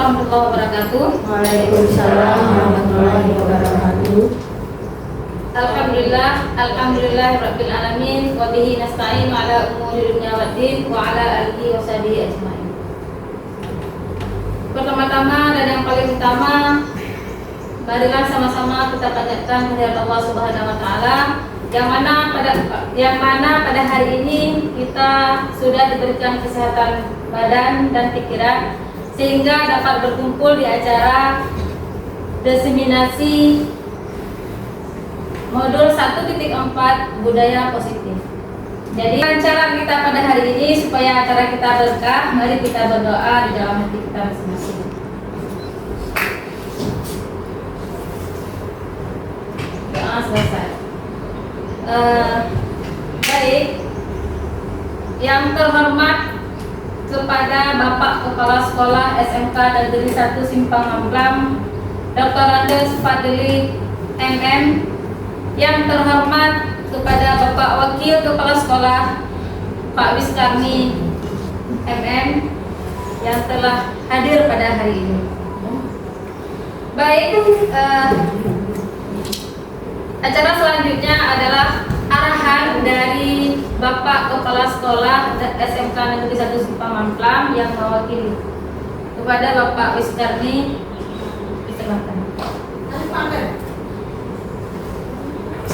warahmatullahi wabarakatuh. Waalaikumsalam warahmatullahi wabarakatuh. Alhamdulillah rabbil alamin wa bihi nasta'in ala umuri dunya waddin wa ala alihi wa sahbihi ajmain. Pertama-tama dan yang paling utama, marilah sama-sama kita panjatkan kehadirat Allah Subhanahu wa taala yang mana pada hari ini kita sudah diberikan kesehatan badan dan pikiran sehingga dapat berkumpul di acara diseminasi modul 1.4 budaya positif. Jadi acara kita pada hari ini supaya acara kita berkah, mari kita berdoa di dalam hati kita masing-masing. Doa selesai. Baik, yang terhormat kepada Bapak Kepala Sekolah SMK Negeri 1 Simpang Amplam, Dr. Andes Fadli MM. Yang terhormat kepada Bapak Wakil Kepala Sekolah Pak Wiskarni MM yang telah hadir pada hari ini. Baik, acara selanjutnya adalah arahan dari Bapak Kepala Sekolah SMK Negeri 1 Simpang Amplam yang mewakili kepada Bapak Wiskarni. Silakan.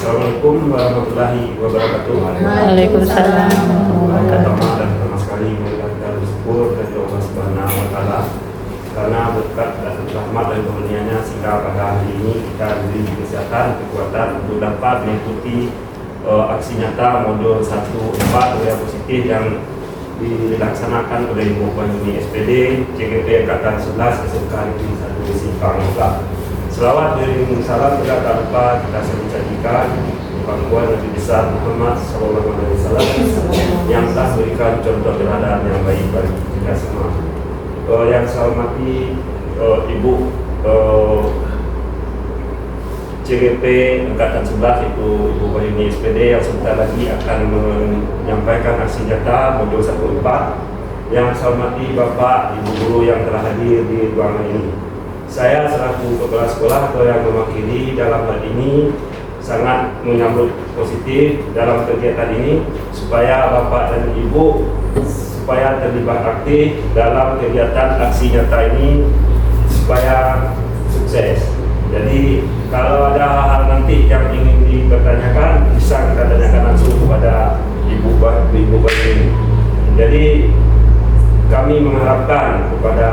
Assalamualaikum warahmatullahi wabarakatuh. Waalaikumsalam warahmatullahi wabarakatuh. Pertama sekali kita bersyukur kepada Allah Subhanahu wa taala karena berkat dan rahmat dan karunia-Nya sehingga pada hari ini kita diberi kesehatan, kekuatan untuk dapat mengikuti aksi nyata modul 1.4 budaya positif yang dilaksanakan oleh Ibu Banyuni SPD CGP Angkatan 11 SMK Negeri 1 Simpang Amplam. Selawat dari salam tidak lupa kita sajikan pangkuan Nabi besar Muhammad SAW yang telah memberikan contoh teladan yang baik bagi kita semua. Yang saya hormati Ibu CGP Angkatan 11 itu Ibu Banyuni SPD yang sebentar lagi akan menyampaikan aksi nyata modul 1.4. Yang saya hormati Bapak Ibu guru yang telah hadir di ruangan ini. Saya selaku kepala sekolah atau yang mewakili dalam hal ini sangat menyambut positif dalam kegiatan ini supaya Bapak dan Ibu supaya terlibat aktif dalam kegiatan aksi nyata ini supaya sukses. Jadi kalau ada hal-hal nanti yang ingin dipertanyakan bisa kita tanyakan langsung kepada Ibu ini. Jadi kami mengharapkan kepada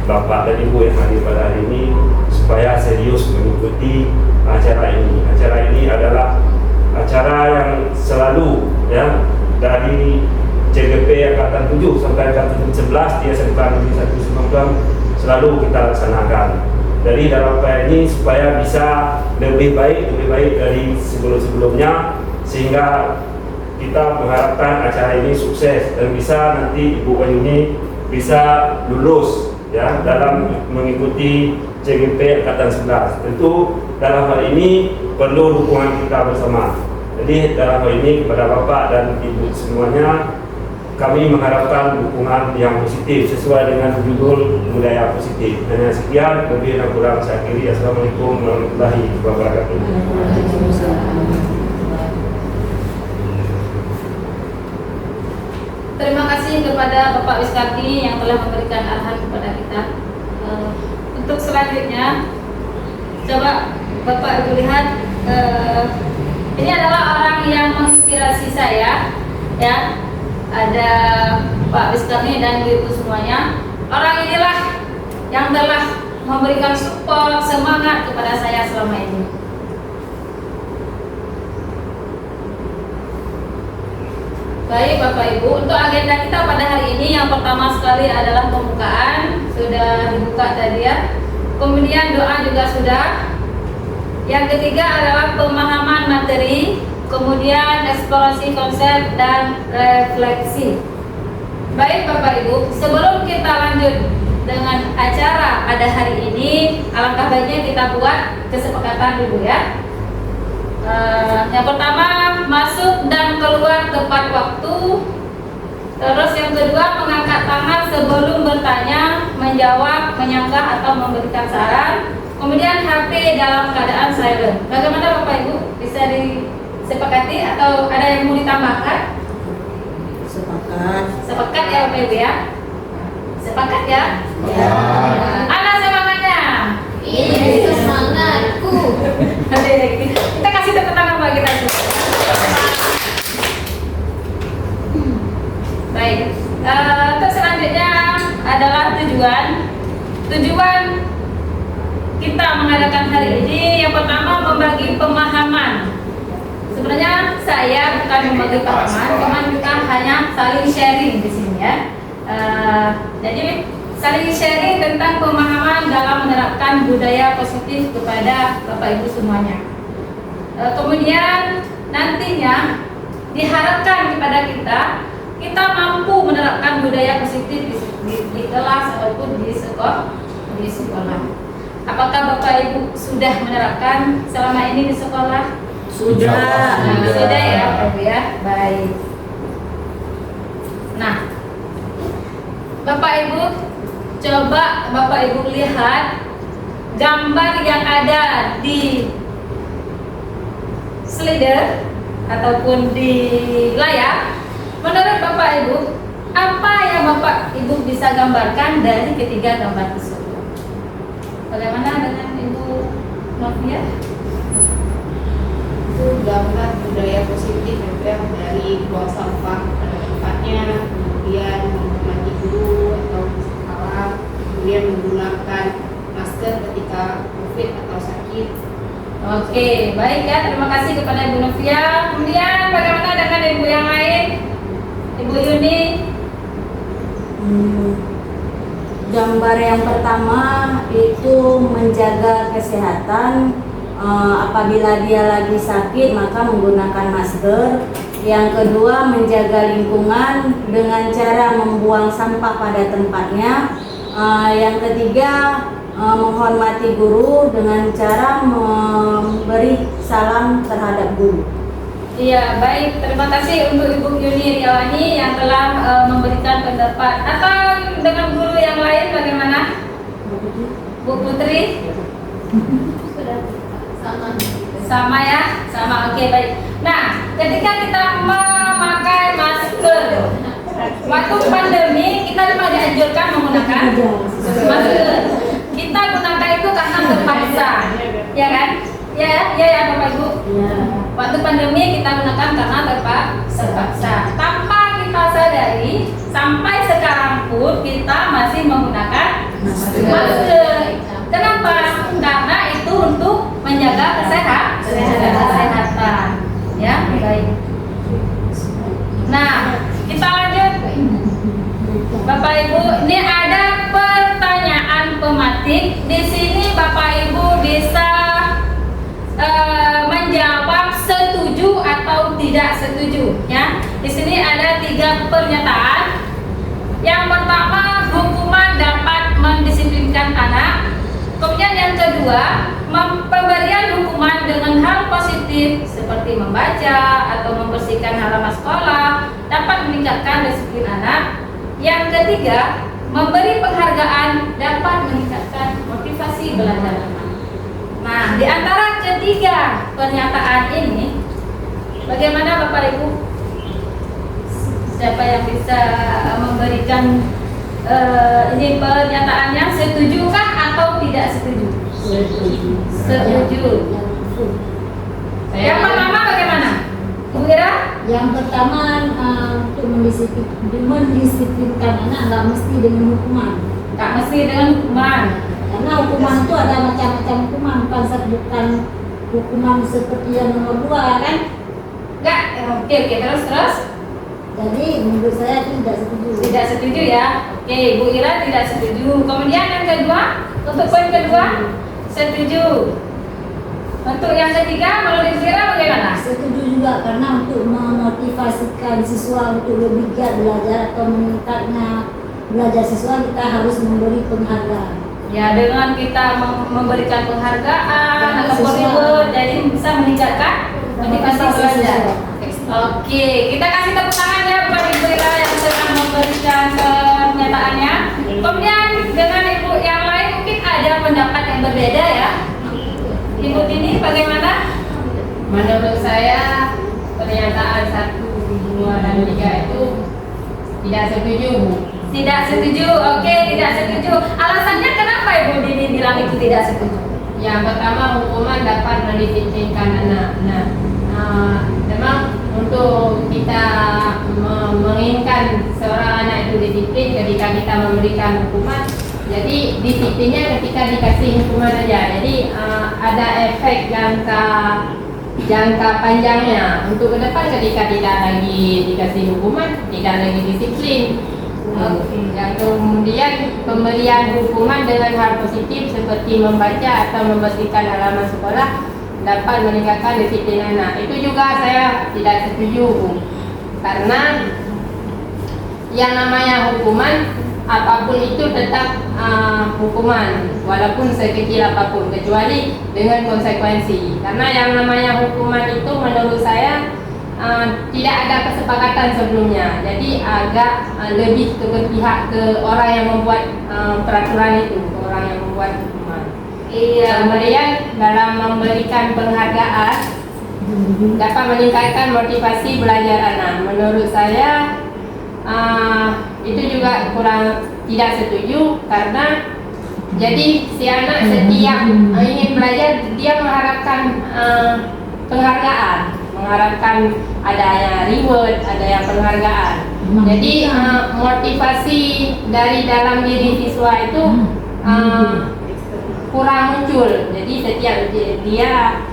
Bapak dan Ibu yang hadir pada hari ini supaya serius mengikuti acara ini. Acara ini adalah acara yang selalu ya dari CGP Angkatan 7 sampai Angkatan 11 di SMK Negeri 1 Simpang Amplam selalu kita laksanakan. Dari dalam upaya ini supaya bisa lebih baik dari sebelum-sebelumnya sehingga kita mengharapkan acara ini sukses dan bisa nanti Ibu Banyuni bisa lulus ya dalam mengikuti CGP Angkatan 11. Tentu dalam hal ini perlu dukungan kita bersama. Jadi dalam hal ini kepada Bapak dan Ibu semuanya kami mengharapkan dukungan yang positif sesuai dengan judul budaya positif. Hanya sekian, lebih dan kurang saya akhiri. Assalamualaikum warahmatullahi wabarakatuh. Terima kasih kepada Bapak Wiskarni yang telah memberikan arahan kepada kita. Untuk selanjutnya, coba Bapak Ibu lihat, ini adalah orang yang menginspirasi saya, ya. Ada Pak Wiskarni dan Ibu semuanya. Orang inilah yang telah memberikan support, semangat kepada saya selama ini. Baik Bapak Ibu, untuk agenda kita pada hari ini yang pertama sekali adalah pembukaan, sudah dibuka tadi ya. Kemudian doa juga sudah. Yang ketiga adalah pemahaman materi, kemudian eksplorasi konsep dan refleksi. Baik Bapak Ibu, sebelum kita lanjut dengan acara pada hari ini, alangkah baiknya kita buat kesepakatan dulu ya. Yang pertama, masuk dan keluar tepat waktu. Terus yang kedua, mengangkat tangan sebelum bertanya, menjawab, menyanggah atau memberikan saran. Kemudian HP dalam keadaan silent. Bagaimana Bapak Ibu? Bisa disepakati atau ada yang mau ditambahkan? Sepakat. Sepakat ya Bapak Ibu ya? Sepakat ya? Ya. Ada semangatnya? Ini semangatku. Kita kasih tepuk tangan buat kita semua. Baik. Terus selanjutnya adalah tujuan kita mengadakan hari ini. Yang pertama membagi pemahaman. Sebenarnya saya bukan membagi pemahaman, cuman kita hanya saling sharing di sini ya. Jadi saling sharing tentang pemahaman dalam menerapkan budaya positif kepada Bapak Ibu semuanya. Kemudian nantinya diharapkan kepada kita mampu menerapkan budaya positif di kelas ataupun di sekolah. Apakah Bapak Ibu sudah menerapkan selama ini di sekolah? Sudah. Sudah ya Bapak Ibu ya. Baik. Nah, Bapak Ibu coba Bapak Ibu lihat gambar yang ada di slider ataupun di layar. Menurut Bapak Ibu, apa yang Bapak Ibu bisa gambarkan dari ketiga gambar tersebut? Bagaimana dengan Ibu Novia? Itu gambar budaya positif yang dari buang sampah pada tempatnya, kemudian menghormati guru atau sekolah, kemudian menggunakan masker ketika COVID atau sakit. Oke, baik ya. Terima kasih kepada Ibu Novia. Kemudian bagaimana dengan Ibu yang lain? Ibu Yuni? Gambar yang pertama itu menjaga kesehatan. Apabila dia lagi sakit maka menggunakan masker. Yang kedua menjaga lingkungan dengan cara membuang sampah pada tempatnya. Yang ketiga menghormati guru dengan cara memberi salam terhadap guru. Iya, baik. Terima kasih untuk Ibu Yuni Riawani yang telah memberikan pendapat. Atau dengan guru yang lain bagaimana? Bu Putri? Sudah sama ya? Sama, oke baik. Nah, ketika kita memakai masker waktu pandemi, kita memang dianjurkan menggunakan masker. Kita gunakan itu karena terpaksa, ya kan? Ya Bapak Ibu. Waktu pandemi kita gunakan karena terpaksa. Tanpa kita sadari, sampai sekarang pun kita masih menggunakan masker. Kenapa? Karena itu untuk menjaga kesehatan. Ya, baik. Nah, kita lanjut. Bapak Ibu, ini ada pertanyaan pematik. Di sini Bapak Ibu bisa menjawab setuju atau tidak setuju. Ya, di sini ada 3 pernyataan. Yang pertama, hukuman dapat mendisiplinkan anak. Kemudian yang kedua, pemberian hukuman dengan hal positif seperti membaca atau membersihkan halaman sekolah dapat meningkatkan disiplin anak. Yang ketiga, memberi penghargaan dapat meningkatkan motivasi belajar anak. Nah, di antara ketiga pernyataan ini, bagaimana Bapak Ibu? Siapa yang bisa memberikan ini pernyataannya, setujukah atau tidak setuju? Setuju. Yang pertama bagaimana? Bu Ira? Yang pertama untuk mendisiplinkan anak nggak mesti dengan hukuman. Nggak mesti dengan hukuman. Karena hukuman itu ada macam-macam hukuman, bukan hukuman seperti yang nomor 2 kan? Nggak, oke terus. Jadi menurut saya tidak setuju. Tidak setuju ya. Oke, Bu Ira tidak setuju. Kemudian yang kedua, untuk poin kedua, setuju. Untuk yang ketiga, menurut Bu Ira bagaimana? Setuju juga karena untuk memotivasikan siswa untuk lebih giat belajar atau meningkatnya belajar siswa, kita harus memberi penghargaan. Ya, dengan kita memberikan penghargaan atau siswa. reward, jadi bisa meningkatkan motivasi belajar. Oke, kita kasih tepuk tangan ya buat Ibu Ira yang sedang memberikan pernyataannya. Kemudian dengan bagaimana? Menurut saya pernyataan 1, 2, dan 3 itu tidak setuju. Tidak setuju. Oke, tidak setuju. Alasannya kenapa Ibu Dini bilang itu tidak setuju? Yang pertama, hukuman dapat mendisiplinkan anak. Memang untuk kita menginginkan seorang anak itu disiplin ketika kita memberikan hukuman. Jadi disiplinnya ketika dikasih hukuman aja. Jadi ada efek jangka panjangnya untuk ke depan ketika tidak lagi dikasih hukuman, tidak lagi disiplin. Yang kemudian pemberian hukuman dengan hal positif seperti membaca atau membersihkan halaman sekolah dapat meningkatkan disiplin anak. Itu juga saya tidak setuju, karena yang namanya hukuman apapun itu tetap hukuman, walaupun sekecil apapun, kecuali dengan konsekuensi. Karena yang namanya hukuman itu menurut saya tidak ada kesepakatan sebelumnya, jadi agak lebih ke berpihak ke orang yang membuat peraturan itu, ke orang yang membuat hukuman. Iya. Kemudian dalam memberikan penghargaan dapat meningkatkan motivasi belajar anak. Menurut saya itu juga kurang tidak setuju, karena jadi si anak setiap ingin belajar dia mengharapkan penghargaan, mengharapkan adanya reward, adanya penghargaan. Jadi motivasi dari dalam diri siswa itu kurang muncul. Jadi setiap dia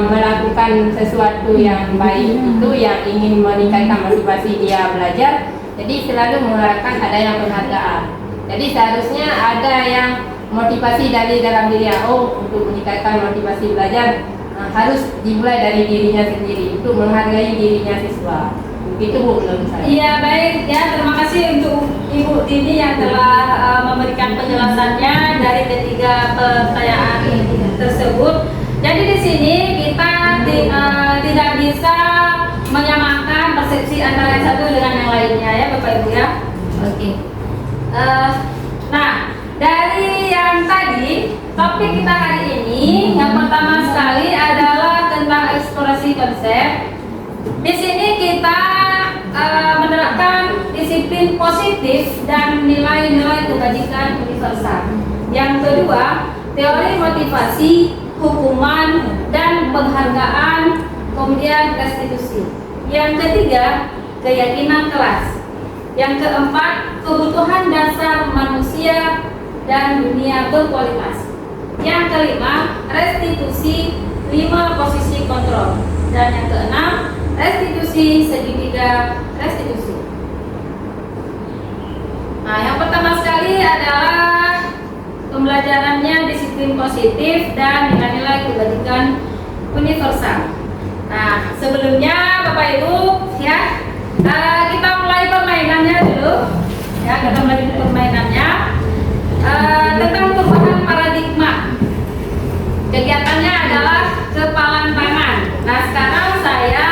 melakukan sesuatu yang baik itu yang ingin meningkatkan motivasi dia belajar, jadi selalu mengharapkan ada yang penghargaan. Jadi seharusnya ada yang motivasi dari dalam diri, untuk meningkatkan motivasi belajar harus dimulai dari dirinya sendiri, untuk menghargai dirinya siswa. Begitu Bu, menurut saya. Iya, baik ya, terima kasih untuk Ibu Dini yang telah memberikan penjelasannya dari ketiga pertanyaan tersebut. Jadi di sini kita tidak bisa menyamakan persepsi antara yang satu dengan yang lainnya ya Bapak Ibu ya. Oke. Nah, dari yang tadi topik kita hari ini yang pertama sekali adalah tentang eksplorasi konsep. Di sini kita menerapkan disiplin positif dan nilai-nilai kebajikan universal. Yang kedua, teori motivasi, hukuman, dan penghargaan, kemudian restitusi. Yang ketiga, keyakinan kelas. Yang keempat, kebutuhan dasar manusia dan dunia berkualitas. Yang kelima, restitusi 5 posisi kontrol. Dan yang keenam, restitusi segitiga restitusi. Nah, yang pertama sekali adalah pembelajarannya disiplin positif dan nilai-nilai kebajikan universal. Nah, sebelumnya Bapak Ibu ya, kita mulai permainannya dulu. Ya, kita mulai permainannya tentang perubahan paradigma. Kegiatannya adalah kepalan tangan. Nah, sekarang saya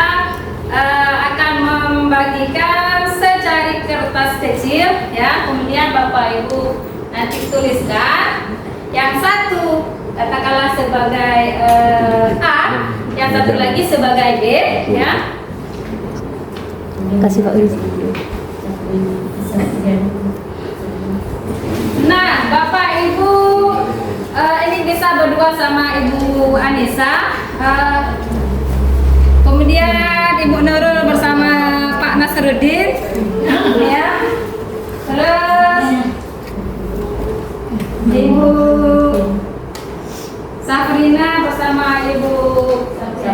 akan membagikan secari kertas kecil ya, kemudian Bapak Ibu nanti tuliskan. Yang satu katakanlah sebagai A, yang satu lagi sebagai B ya. Kasih Pak Wiris. Nah, Bapak Ibu ini bisa berdua sama Ibu Anissa, kemudian Ibu Nurul bersama Pak Nasruddin ya. Terus Ibu Safrina bersama Ibu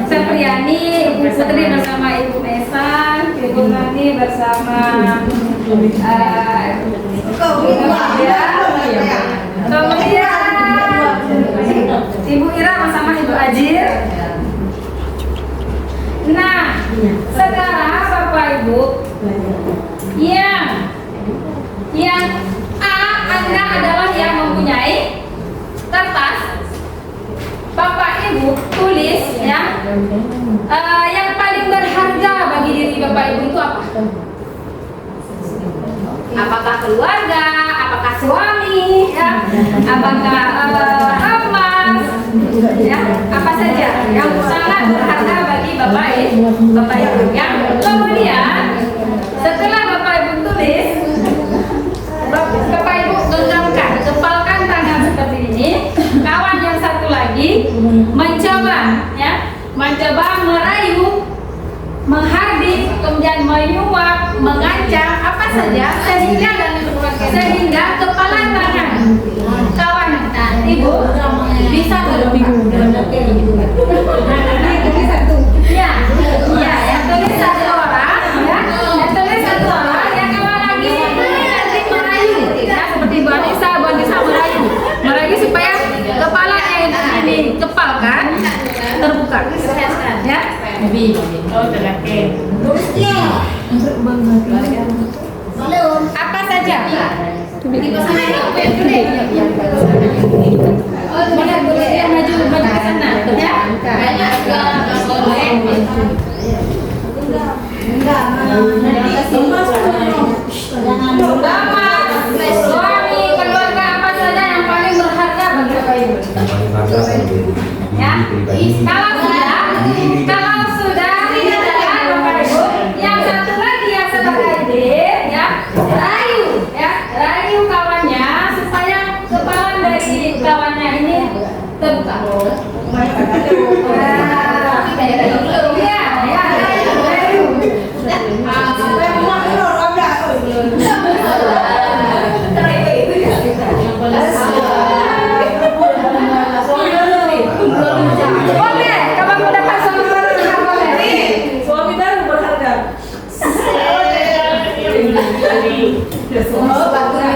Sepriani, Ibu Putri bersama Ibu Mesan, Ibu Nani bersama kemudian Ibu Ira bersama Ibu Ajir. Nah, sekarang Bapak Ibu yang A, Anda adalah yang mempunyai kertas. Bapak Ibu tulis ya, yang paling berharga bagi diri Bapak Ibu itu apa? Apakah keluarga, apakah suami, ya, apakah emas, ya, apa saja? yang sangat berharga bagi Bapak Ibu. Yang kemudian setelah Bapak Ibu tulis, Bapak Ibu genggamkan, kepalkan tangan seperti ini. Kawan yang satu lagi mencoba merayu, menghardik, kemudian menyuap, mengancam apa saja sehingga kepala tangan kawan Ibu bisa terbang. Ya, yang tulis satu orang, yang tulis satu orang, yang kawan lagi nanti merayu, seperti Bu Anissa merayu supaya kepalanya ini kepalkan terbuka, ya. Apa saja? Boleh maju ke sana, ya. Suami, keluarga apa saja yang paling berharga bagi Bapak Ibu? Ya, kalau sudah tidak ada Bapak Ibu, yang satu lagi yang sebagai hadir, ya, rayu kawannya supaya kepala dari kawannya ini terbuka.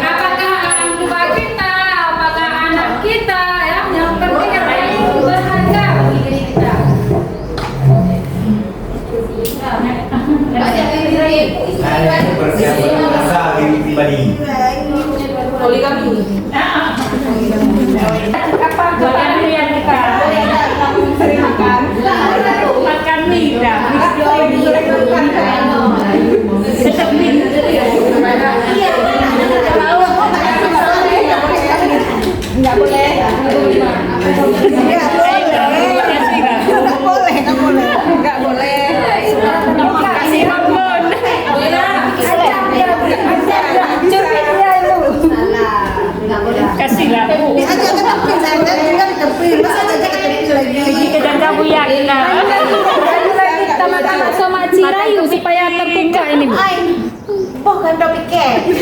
Apakah orang tua kita, apakah anak kita, ya, yang penting yang paling berharga bagi diri kita. Apa bagian yang kita sering makan mie, nggak boleh. Kasih hormon. Kasih lah. Dan kamu yakin kita makan sama Cirayu supaya terbuka ini, Bu. Oh, kan udah pikir.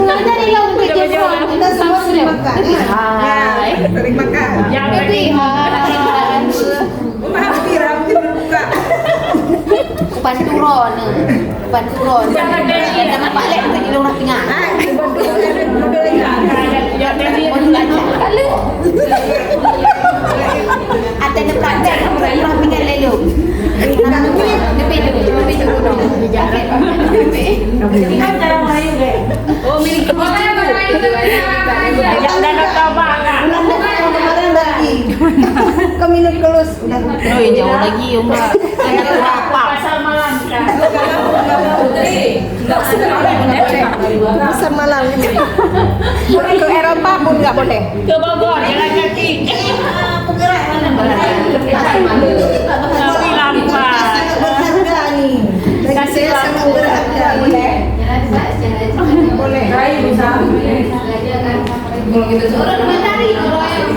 Ngajari dong bikin vlog. Kita semua sering makan. Hai. Sering makan. Yang ini Panturon. Jangan balik ke di rumah tengah. Ada depan dah rumah tengah lalu. Kan cara merayu deh. Oh, milik Yang danau tabangan. Kemarin lagi. Ke minum kelus. Oh, jauh lagi ya Mbak. Pasar malam kan. Pasar malam ini. Ke Eropa pun nggak boleh. Ke Bogor jalan kaki. Aku kira Tapi lambat. berharga nih. Kasih sangat berharga. Boleh. Boleh. Kalau gitu seorang mentari, kalau yang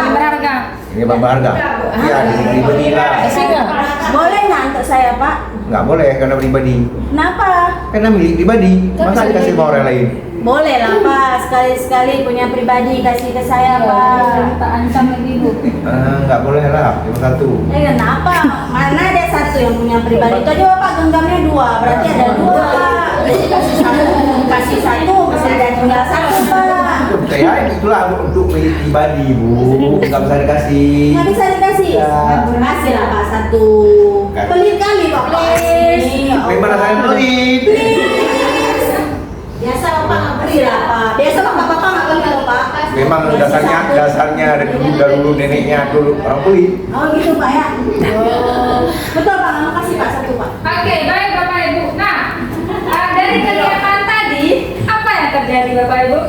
berharga. Ini berharga. Ya, pribadi lah. Boleh nggak untuk saya, Pak? Nggak boleh karena pribadi. Kenapa? Karena milik pribadi. Masa dikasih sama orang lain? Boleh lah, Pak. Sekali-sekali punya pribadi kasih ke saya, Pak. Ancam lagi, Bu. Nggak boleh lah. Cuma satu. Kenapa? Mana ada satu yang punya pribadi? Tadi Bapak genggamnya dua, berarti ada dua. Jadi kasih satu, masih ada tinggal satu, Pak. Ya itulah untuk milik pribadi, Bu. Nggak bisa dikasih. Nggak bisa dikasih? Ya. Kasih lah, Pak, satu. Pelit kali, Pak. Please. Bagaimana saya pelit? Biasa, Berilah Pak. Biasa bapak-bapak nggak begitu Pak. Memang dasarnya dari dulu neneknya dulu orang kulit. Oh gitu Pak ya. Oh. Betul Pak, makasih Pak satu Pak. Oke, baik Bapak Ibu. Nah, dari kegiatan tadi apa yang terjadi Bapak Ibu?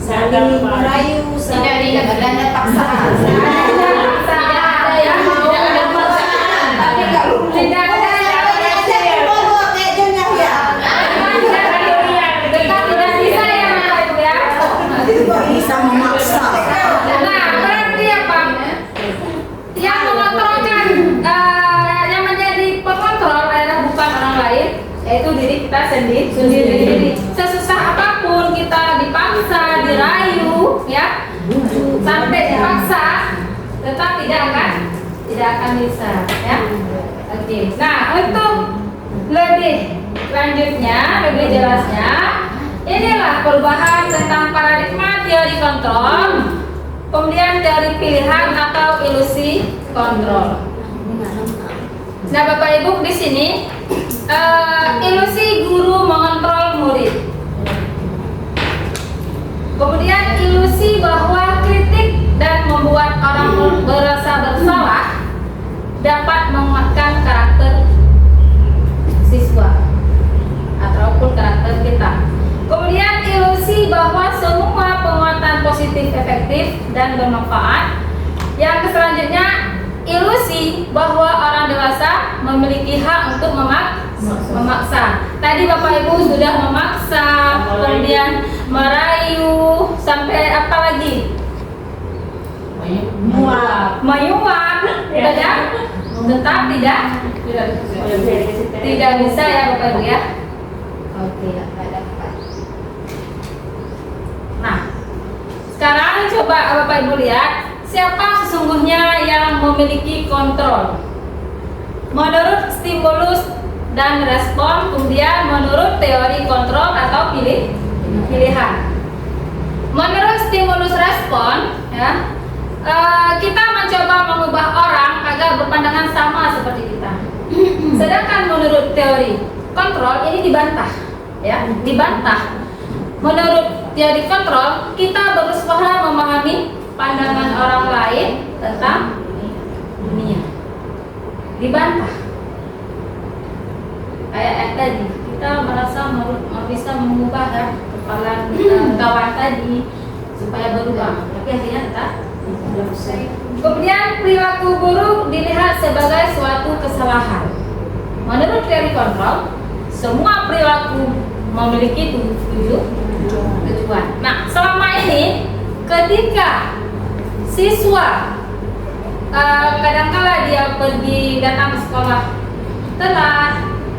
Saling merayu, Tidak ada paksaan. Ada paksaan, ada yang mau, ada paksaan, tapi nggak tidak ada yang tidak bisa ya Bapak Ibu ya. Bisa memaksa. Nah, berarti apa? Yang mengontrolkan, yang menjadi pengontrol adalah bukan orang lain, yaitu diri kita sendiri. Sesusah apapun kita dipaksa, dirayu, ya, sampai dipaksa, tetap tidak akan bisa, ya. Oke. Nah, untuk lebih lanjutnya, lebih jelasnya, inilah perubahan tentang paradigma teori kontrol, kemudian teori pilihan atau ilusi kontrol. Nah, Bapak Ibu di sini ilusi guru mengontrol murid. Kemudian ilusi bahwa kritik dan membuat orang merasa bersalah dapat menguatkan karakter siswa ataupun karakter kita. Kemudian ilusi bahwa semua penguatan positif efektif dan bermanfaat. Yang selanjutnya ilusi bahwa orang dewasa memiliki hak untuk memaksa. Tadi Bapak Ibu sudah memaksa, kemudian merayu, sampai apa lagi? Menyuap, ya. Tetap tidak bisa ya Bapak Ibu ya. Oke. Nah, sekarang coba Bapak Ibu lihat siapa sesungguhnya yang memiliki kontrol. Menurut stimulus dan respon, kemudian menurut teori kontrol atau pilihan. Menurut stimulus respon, ya, kita mencoba mengubah orang agar berpandangan sama seperti kita. Sedangkan menurut teori kontrol ini dibantah, ya, dibantah. Menurut teori kontrol, kita berusaha memahami pandangan orang lain tentang dunia. Dibantah. Kayak tadi, kita merasa bisa mengubah ya kepala kawan tadi supaya berubah, tapi akhirnya tetap. Kemudian perilaku buruk dilihat sebagai suatu kesalahan. Menurut teori kontrol, semua perilaku memiliki tujuan. Nah, selama ini ketika siswa kadangkala dia pergi datang ke sekolah telat,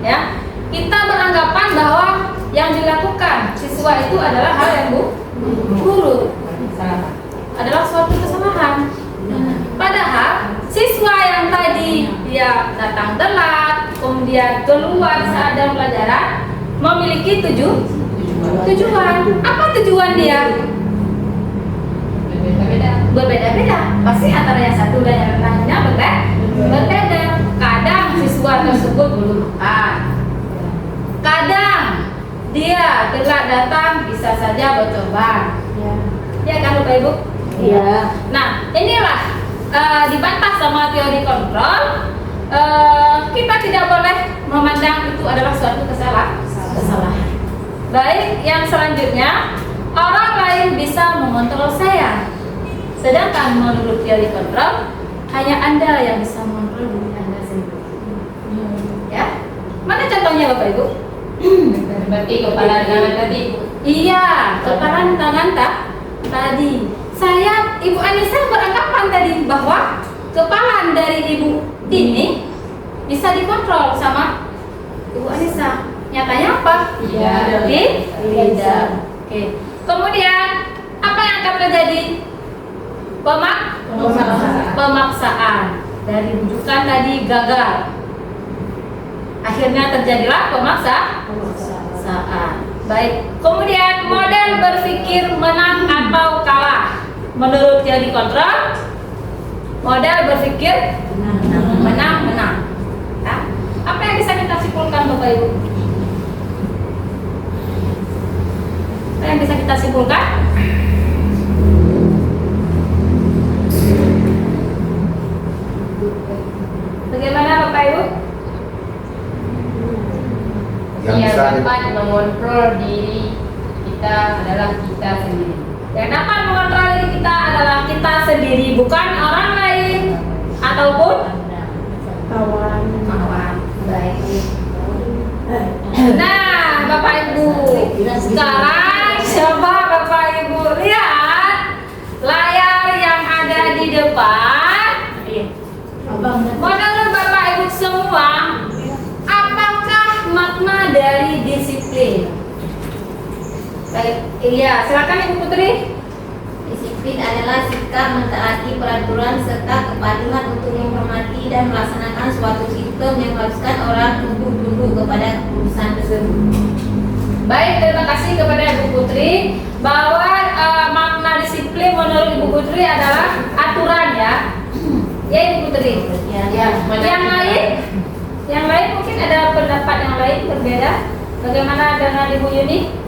ya, kita beranggapan bahwa yang dilakukan siswa itu adalah hal yang buruk, adalah suatu kesalahan. Padahal siswa yang tadi dia datang telat, kemudian keluar saat jam pelajaran, memiliki tujuan. Apa tujuan dia? Berbeda-beda. Pasti antara yang satu dan yang lainnya berbeda. Kadang siswa tersebut belum makan. Kadang dia telat datang, bisa saja berkorban. Ya kan Bapak Ibu? Iya. Nah, inilah dibantah sama teori kontrol. Kita tidak boleh memandang itu adalah suatu kesalahan. Baik, yang selanjutnya, orang lain bisa mengontrol saya. Sedangkan menurut teori kontrol, hanya Anda yang bisa mengontrol diri Anda sendiri. Ya, mana contohnya Bapak Ibu? Berarti kepala tangan tadi. Iya, kepala tangan tadi. Ibu Anissa beranggapan tadi bahwa kepala dari ibu ini bisa dikontrol sama Ibu Anissa. Nyatanya apa? Tidak. Oke. Kemudian apa yang akan terjadi? Pemaksaan. Dari bujukan tadi gagal. Akhirnya terjadilah pemaksaan. Baik. Kemudian model berpikir menang atau kalah. Menurut teori kontrol, model berpikir menang. Ya. Apa yang bisa kita simpulkan Bapak Ibu? bisa kita simpulkan? Bagaimana Bapak Ibu? Yang Yang bisa dapat mengontrol diri kita adalah kita sendiri. Yang dapat mengontrol diri kita adalah kita sendiri, bukan orang lain ataupun kawan. baik. Nah, Bapak Ibu, sekarang coba Bapak Ibu lihat layar yang ada di depan. Menurut Bapak Ibu semua, apakah makna dari disiplin? Baik, iya, silakan Ibu Putri. Disiplin adalah sikap mentaati peraturan serta kepatuhan untuk menghormati dan melaksanakan suatu sistem yang mengharuskan orang tunduk kepada keputusan tersebut. Baik, terima kasih kepada Ibu Putri bahwa makna disiplin menurut Ibu Putri adalah aturan ya. Ya Ibu Putri. Ya. Yang lain mungkin ada pendapat yang lain berbeda. Bagaimana dengan Ibu Yuni?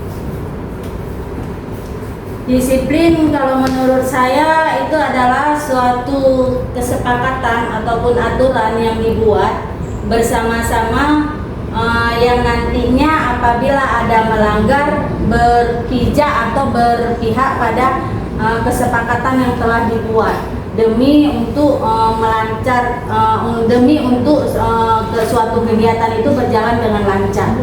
Disiplin kalau menurut saya itu adalah suatu kesepakatan ataupun aturan yang dibuat bersama-sama yang nantinya apabila ada melanggar berpijak atau berpihak pada kesepakatan yang telah dibuat demi untuk suatu kegiatan itu berjalan dengan lancar.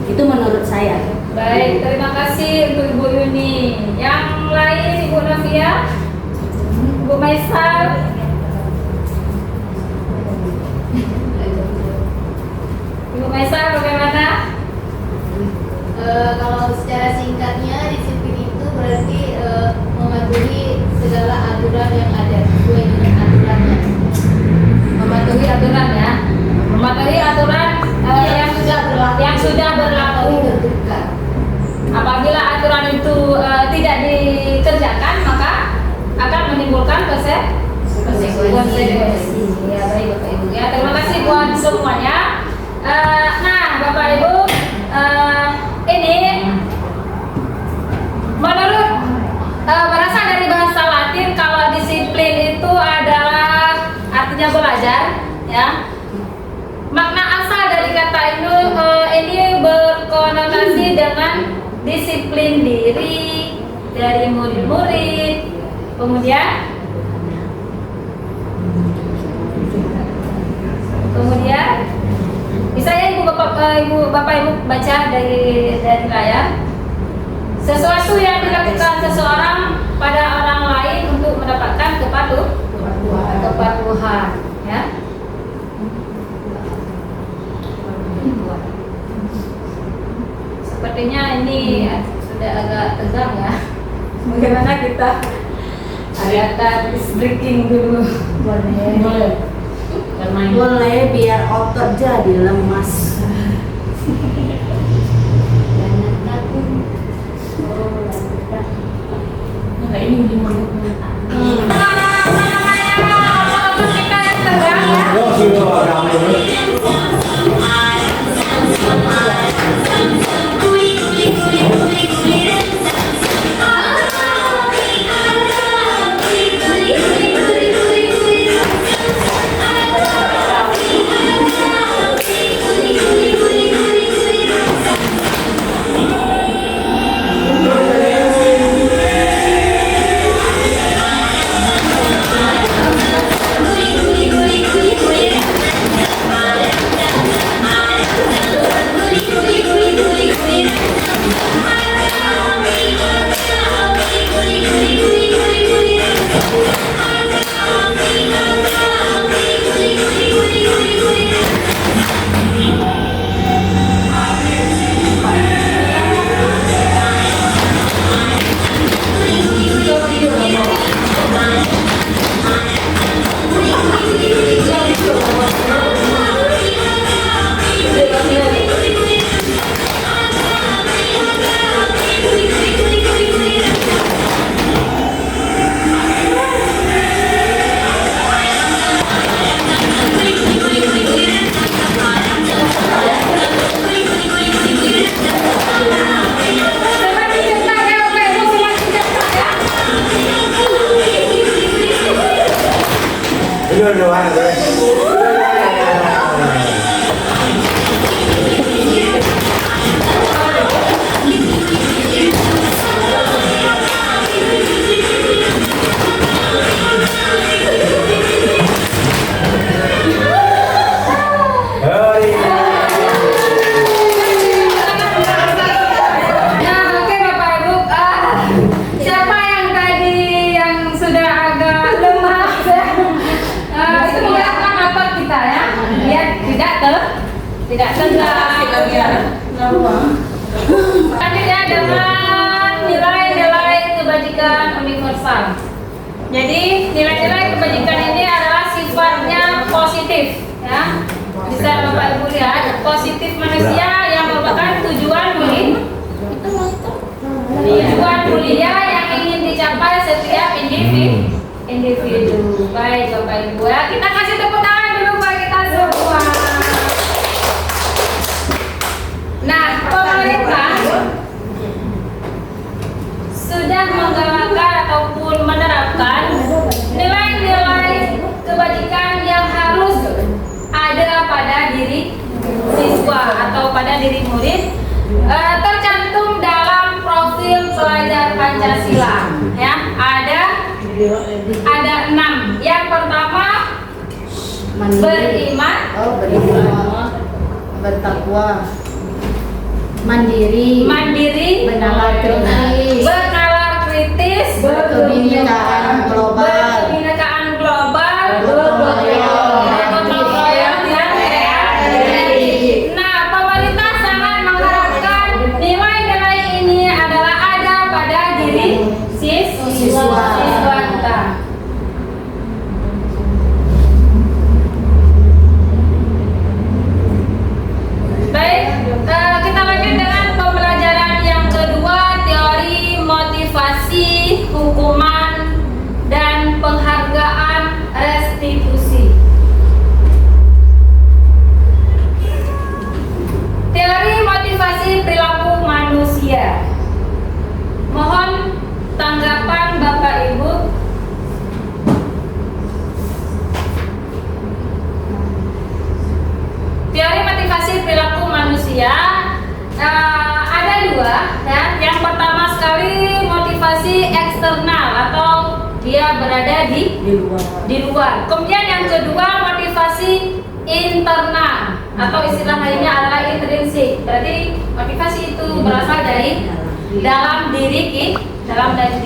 Itu menurut saya. Baik, terima kasih untuk Ibu Yuni. Yang lain Ibu Novia, Ibu Maisal. Ibu Maisal bagaimana? Kalau secara singkatnya disiplin itu berarti mematuhi segala aturan yang ada sesuai dengan aturannya. Mematuhi aturan ya. Mematuhi aturan yang sudah berlaku. Apabila aturan itu tidak dikerjakan, maka akan menimbulkan konsekuensi. Ya baik Bapak Ibu ya. Terima kasih buat semuanya. Nah Bapak Ibu, ini menurut berasal dari bahasa Latin kalau disiplin itu adalah artinya belajar ya. Makna asal dari kata ini berkonotasi dengan disiplin diri dari murid-murid. Kemudian bisa ya Ibu Bapak Ibu baca dari layar. Sesuatu yang dilakukan seseorang pada orang lain untuk mendapatkan kepatuhan ya. Sepertinya ini sudah agak tegang ya. Bagaimana kita ada breaking dulu? Boleh biar otot jadi lemas. tidak tegak. Selanjutnya dengan nilai-nilai kebajikan universal. Jadi nilai-nilai kebajikan ini adalah sifatnya positif, ya. Bisa Bapak Ibu lihat, positif manusia yang merupakan tujuan mulia yang ingin dicapai setiap individu. Baik Bapak Ibu, ya. Kita kasih tepuk tangan dulu buat kita semua. Nah, pemerintah sudah menggalakkan ataupun menerapkan nilai-nilai kebajikan yang harus ada pada diri siswa atau pada diri murid, tercantum dalam profil pelajar Pancasila, ya. Ada 6. Yang pertama beriman, bertakwa, mandiri, bernalar kritis, berkebinekaan global, gotong royong dan kreatif. Nah, pemerintah sangat mengharapkan nilai-nilai ini adalah ada pada diri siswa kita. Baik, kita lanjut dengan pembelajaran yang kedua, teori motivasi, hukuman, dan penghargaan restitusi. Teori motivasi perilaku manusia. Mohon tanggapan Bapak Ibu. Teori motivasi perilaku manusia ada 2, ya. Yang pertama sekali motivasi eksternal atau dia berada di luar. Kemudian yang kedua motivasi internal atau istilah lainnya adalah intrinsik. Berarti motivasi itu berasal dari dalam diri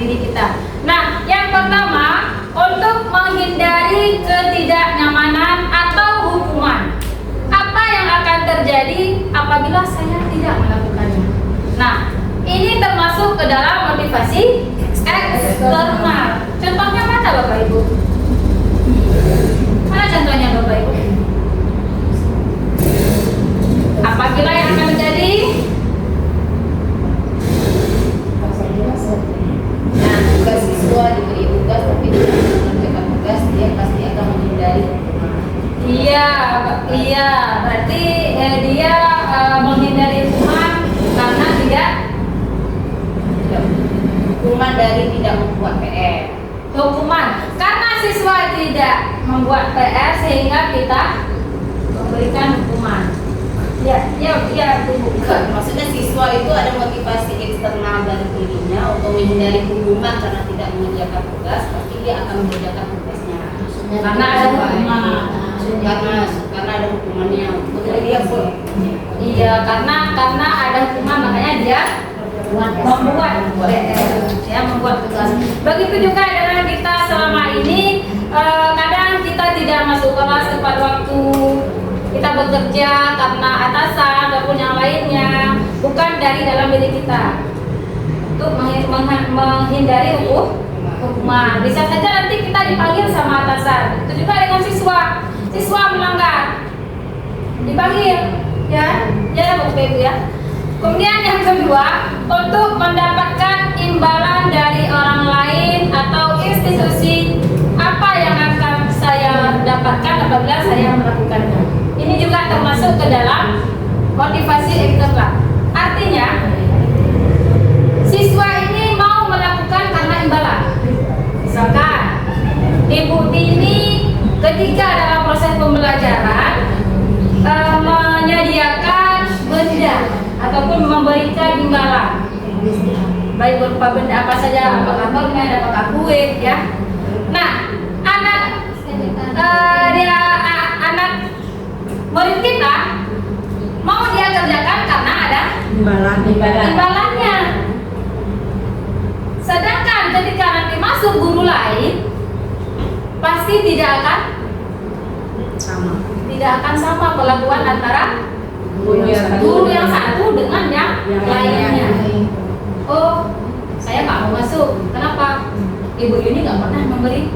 kita. Nah, yang pertama untuk menghindari ketidaknyamanan atau hukuman. Apa yang akan terjadi apabila saya tidak melakukannya? Nah, ini termasuk ke dalam motivasi eksternal. Contohnya mana Bapak Ibu? Mana contohnya Bapak Ibu? Apabila yang akan terjadi? Nah, tugas siswa diberi tugas tapi tidak mengerjakan tugas, dia pasti akan menghindari. Iya, berarti dia menghindari hukuman karena tidak Hukuman dari tidak membuat PR. hukuman karena siswa tidak membuat PR sehingga kita memberikan hukuman. Ya, Bukan, maksudnya siswa itu ada motivasi eksternal dari dirinya untuk menghindari hukuman karena tidak mengerjakan tugas, pasti dia akan mengerjakan tugasnya. Karena ada hukuman. Karena ada hukumannya. Jadi dia boleh. Iya, karena ada hukuman makanya dia membuat PR, ya, membuat tugas. Begitu juga dengan kita selama ini, kadang kita tidak masuk kelas tepat waktu. Kita bekerja karena atasan ataupun yang lainnya, bukan dari dalam diri kita. Untuk menghindari hukuman. Bisa saja nanti kita dipanggil sama atasan. Itu juga dengan siswa melanggar, dipanggil, ya Bapak Ibu, ya. Kemudian yang kedua, untuk mendapatkan imbalan dari orang lain atau institusi, apa yang akan saya dapatkan apabila saya melakukannya. Ini juga termasuk ke dalam motivasi eksternal. Artinya, siswa ini mau melakukan karena imbalan. Misalkan, Ibu Tini ketika dalam proses pembelajaran menyediakan benda ataupun memberikan imbalan, baik berupa benda apa saja, apakah permen, apakah kue, ya. Nah, anak murid kita mau dia kerjakan karena ada imbalannya. Sedangkan ketika nanti masuk guru lain, pasti tidak akan sama perlakuan antara Guru yang satu dengan yang lainnya. Oh, saya nggak mau masuk. Kenapa? Ibu ini nggak pernah memberi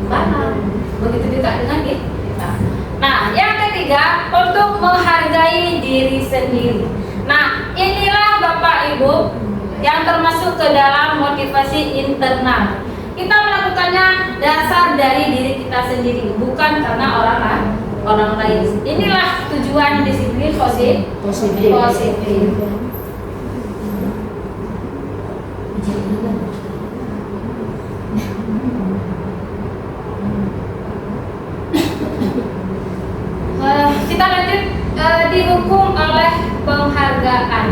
barang. Begitu juga dengan kita. Nah, yang ketiga, untuk menghargai diri sendiri. Nah, inilah Bapak Ibu yang termasuk ke dalam motivasi internal. Kita melakukannya dasar dari diri kita sendiri, bukan karena orang lain. Inilah tujuan disiplin positif. Kita lanjut, dihukum oleh penghargaan.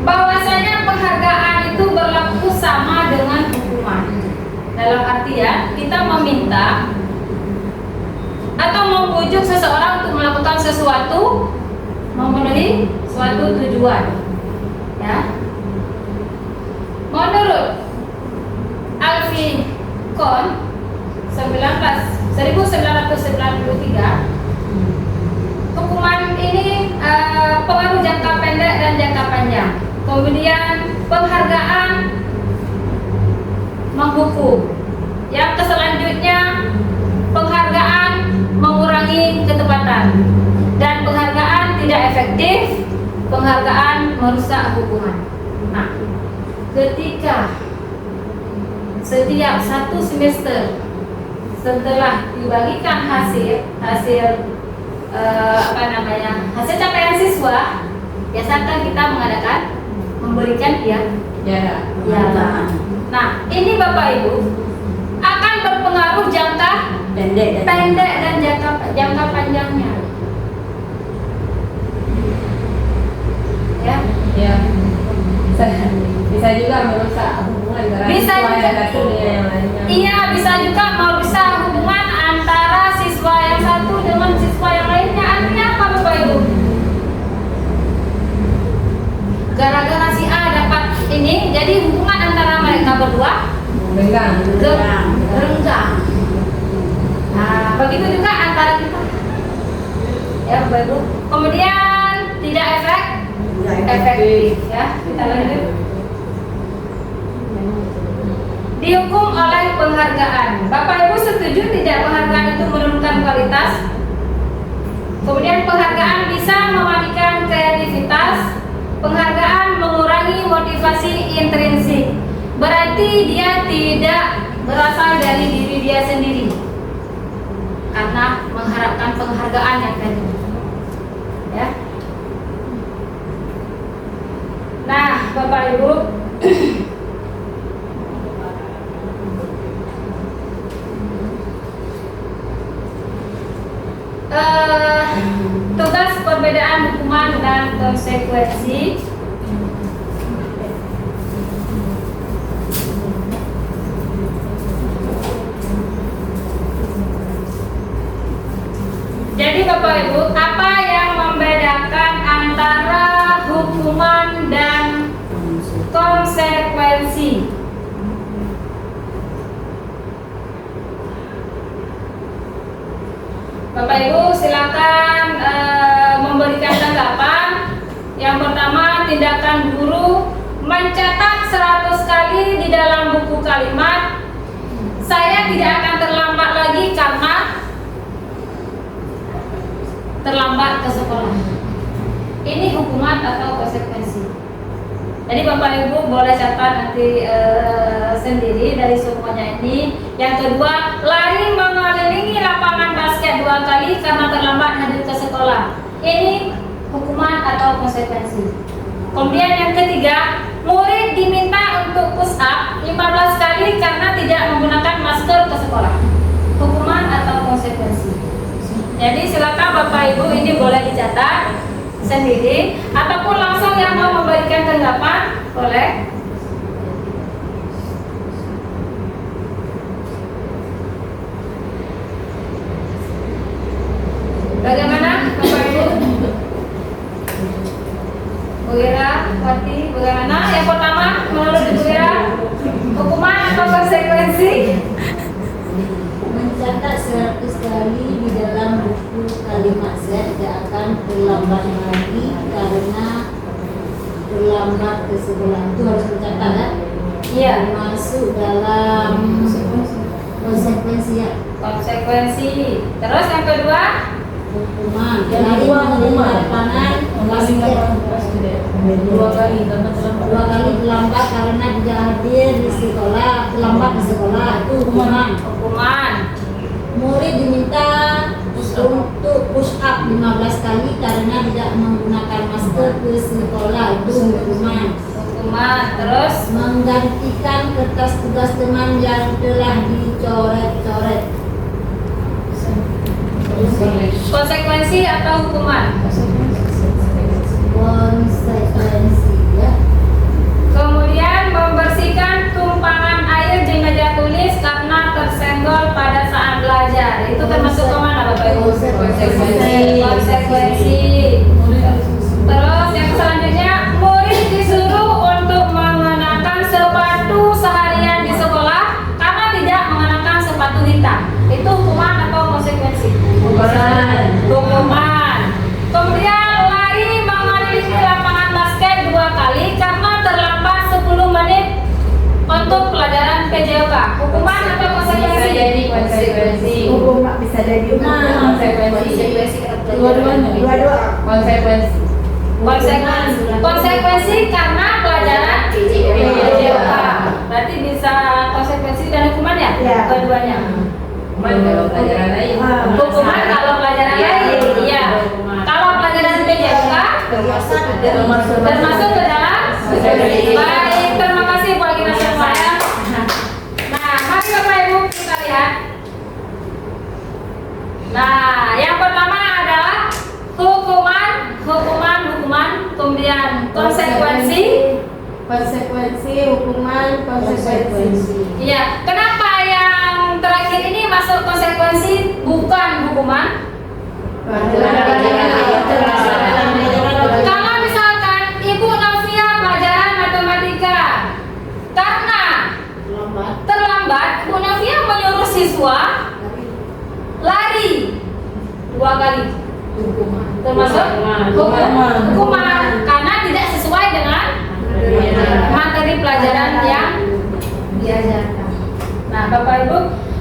Bahwasanya penghargaan itu berlaku sama dengan hukuman. Dalam artian kita meminta atau membujuk seseorang untuk melakukan sesuatu, memenuhi suatu tujuan. Ya. Menurut Alvin Kohn 1993, hukuman ini pengaruh jangka pendek dan jangka panjang. Kemudian penghargaan menghukum. Yang selanjutnya penghargaan mengurangi ketepatan, dan penghargaan tidak efektif. Penghargaan merusak hukuman. Nah, ketika setiap satu semester setelah dibagikan hasil hasil capaian siswa, biasakan kita memberikan piagam. Nah, ini Bapak Ibu akan berpengaruh jangka pendek dan jangka panjangnya. Ya. Bisa juga merusak hubungan antara siswa yang satu dengan yang lainnya. Iya, bisa juga merusak hubungan antara siswa yang satu dengan siswa yang lainnya. Artinya apa Bapak Ibu? Gara-gara si A dapat ini, jadi hubungan antara mereka berdua Renggang. Nah, begitu juga antara kita. Ya Bapak Ibu. Kemudian tidak efektif. Ya, kita lanjut. Dihukum oleh penghargaan. Bapak Ibu setuju tidak penghargaan itu menurunkan kualitas? Kemudian penghargaan bisa mematikan kreativitas. Penghargaan mengurangi motivasi intrinsik. Berarti dia tidak berasal dari diri dia sendiri, karena mengharapkan penghargaan yang tadi. Ya. Nah, Bapak Ibu, tugas perbedaan hukuman dan konsekuensi. Jadi Bapak Ibu, apa yang membedakan antara hukuman dan konsekuensi? Bapak Ibu silakan memberikan tanggapan. Yang pertama, tindakan guru mencetak 100 kali di dalam buku kalimat "Saya tidak akan terlambat lagi karena terlambat ke sekolah". Ini hukuman atau konsekuensi? Jadi Bapak Ibu boleh catat nanti sendiri dari semuanya ini. Yang kedua, lari mengelilingi lapangan basket 2 kali karena terlambat hadir ke sekolah. Ini hukuman atau konsekuensi. Kemudian yang ketiga, murid diminta untuk push up 15 kali karena tidak menggunakan masker ke sekolah. Hukuman atau konsekuensi? Jadi silakan Bapak Ibu ini boleh dicatat sendiri ataupun langsung yang mau memberikan tanggapan boleh. Bagaimana Bapak Ibu? Bu Ira, Wati, bagaimana? Yang pertama menurut Bu Ira, hukuman atau konsekuensi? Mencatat 100 kali di dalam buku kalimat saya tidak akan dan terlambat lagi karena terlambat ke sekolah itu harus mencatat kan? Iya. Masuk dalam konsekuensi ya. Konsekuensi. Terus yang kedua, Hukuman dari menerima lapangan dua kali terlambat karena tidak hadir di sekolah, terlambat di sekolah itu hukuman. hukuman. Murid diminta untuk push up 15 kali karena tidak menggunakan masker ke sekolah itu hukuman. Hukuman. Terus Menggantikan kertas tugas teman yang telah dicoret-coret. konsekuensi atau hukuman. Konsekuensi ya. Kemudian membersihkan tumpangan air di meja tulis karena tersenggol pada saat belajar. Itu termasuk ke mana Bapak Ibu? Konsekuensi. Terus yang selanjutnya, murid disuruh untuk mengenakan sepatu seharian di sekolah karena tidak mengenakan sepatu hitam. Itu hukuman atau konsekuensi? Hukuman. Kemudian lari mengelilingi lapangan basket 2 kali karena terlambat 10 menit untuk pelajaran PJOK. Hukuman atau konsekuensi? Konsekuensi. Hukum bisa jadi Konsekuensi. dua-dua. Konsekuensi. Konsekuensi karena pelajaran PJOK. Berarti bisa konsekuensi dan hukuman ya? Iya. Keduanya. Hukuman kalau pelajaran lain. Hukuman kalau pelajaran lain, iya. Kalau pelajaran PJOK termasuk ke dalam. Baik, terima kasih buat kita semua ya. Nah, mari Bapak Ibu kita lihat. Nah, yang pertama adalah hukuman, kemudian konsekuensi. Hukuman, konsekuensi. Iya, kenapa yang terakhir ini masuk konsekuensi bukan hukuman? Kalau misalkan Ibu Novia pelajaran matematika karena terlambat, Ibu Novia menyuruh siswa lari 2 kali. Termasuk hukuman karena tidak sesuai dengan materi pelajaran yang diajarkan. Nah, Bapak Ibu,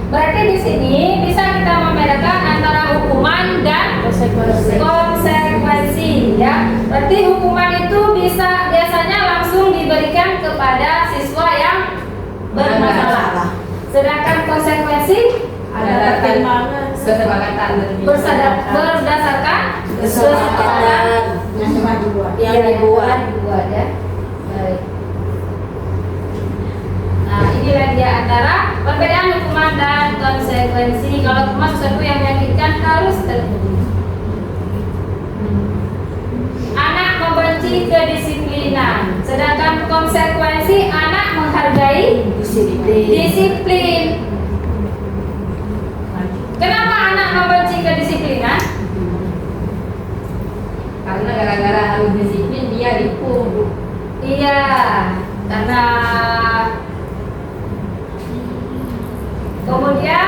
berarti di sini bisa kita membedakan antara hukuman dan konsekuensi ya. Berarti hukuman itu biasanya langsung diberikan kepada siswa yang bermasalah. Sedangkan konsekuensi Ada kesepakatan berdasarkan kesepakatan yang dibuat. ya. Baik. Nah, inilah dia antara perbedaan hukuman dan konsekuensi. Kalau hukuman sesuatu yang menyakitkan harus terhenti. Anak membenci kedisiplinan, sedangkan konsekuensi anak menghargai disiplin. Kenapa anak membenci kedisiplinan? karena gara-gara harus disiplin dia dihukum. Iya, karena kemudian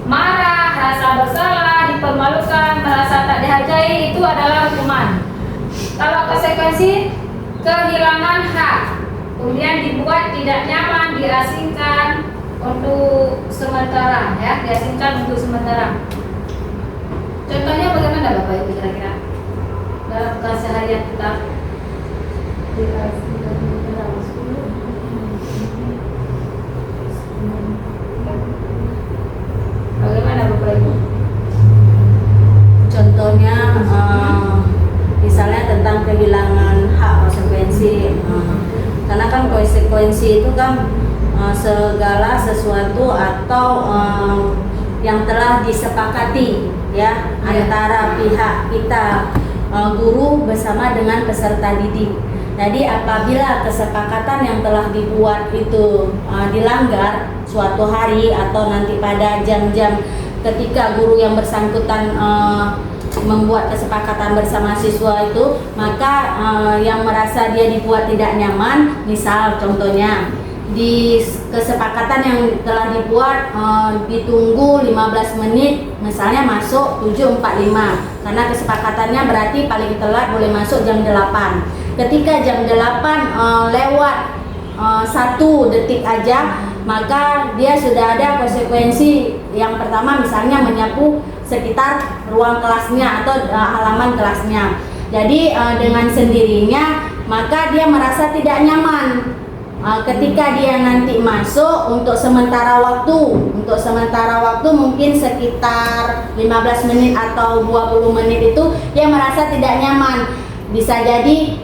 marah, rasa bersalah, dipermalukan, merasa tak dihargai, itu adalah hukuman. Kalau konsekuensi, kehilangan hak, kemudian dibuat tidak nyaman, diasingkan untuk sementara, ya, diasingkan untuk sementara. Contohnya bagaimana Bapak Ibu kira-kira dalam keseharian kita? Bagaimana Bapak Ibu? Contohnya misalnya tentang kehilangan hak, konsekuensi. Karena kan konsekuensi itu kan segala sesuatu atau yang telah disepakati ya antara pihak kita guru bersama dengan peserta didik. Jadi apabila kesepakatan yang telah dibuat itu dilanggar suatu hari atau nanti pada jam-jam ketika guru yang bersangkutan membuat kesepakatan bersama siswa itu, maka yang merasa dia dibuat tidak nyaman, misal contohnya di kesepakatan yang telah dibuat ditunggu 15 menit, misalnya masuk 7.45, karena kesepakatannya berarti paling telat boleh masuk jam 8. Ketika jam 8 lewat 1 detik aja, maka dia sudah ada konsekuensi. Yang pertama misalnya menyapu sekitar ruang kelasnya atau halaman kelasnya. Jadi dengan sendirinya maka dia merasa tidak nyaman ketika dia nanti masuk untuk sementara waktu mungkin sekitar 15 menit atau 20 menit itu dia merasa tidak nyaman. Bisa jadi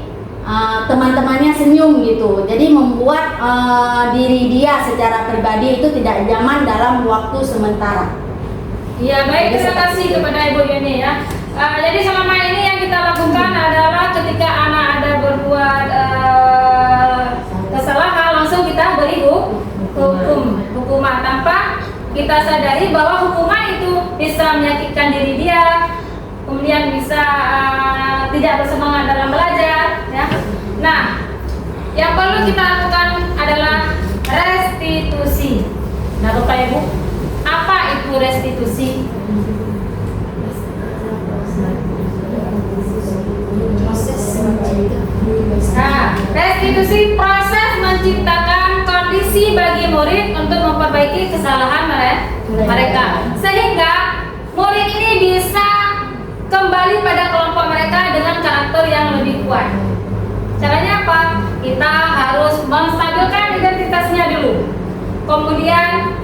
teman-temannya senyum gitu, jadi membuat diri dia secara pribadi itu tidak nyaman dalam waktu sementara. Iya, baik, terima kasih kepada Ibu Yeni ya. Jadi selama ini yang kita lakukan adalah ketika anak ada berbuat kesalahan, langsung kita beri hukuman tanpa kita sadari bahwa hukuman itu bisa menyakitkan diri dia, kemudian bisa tidak bersemangat dalam belajar ya. Nah, yang perlu kita lakukan adalah restitusi. Nah, Bapak Ibu, apa itu restitusi? Nah, restitusi proses menciptakan kondisi bagi murid untuk memperbaiki kesalahan mereka, sehingga murid ini bisa kembali pada kelompok mereka dengan karakter yang lebih kuat. Caranya apa? Kita harus menstabilkan identitasnya dulu, kemudian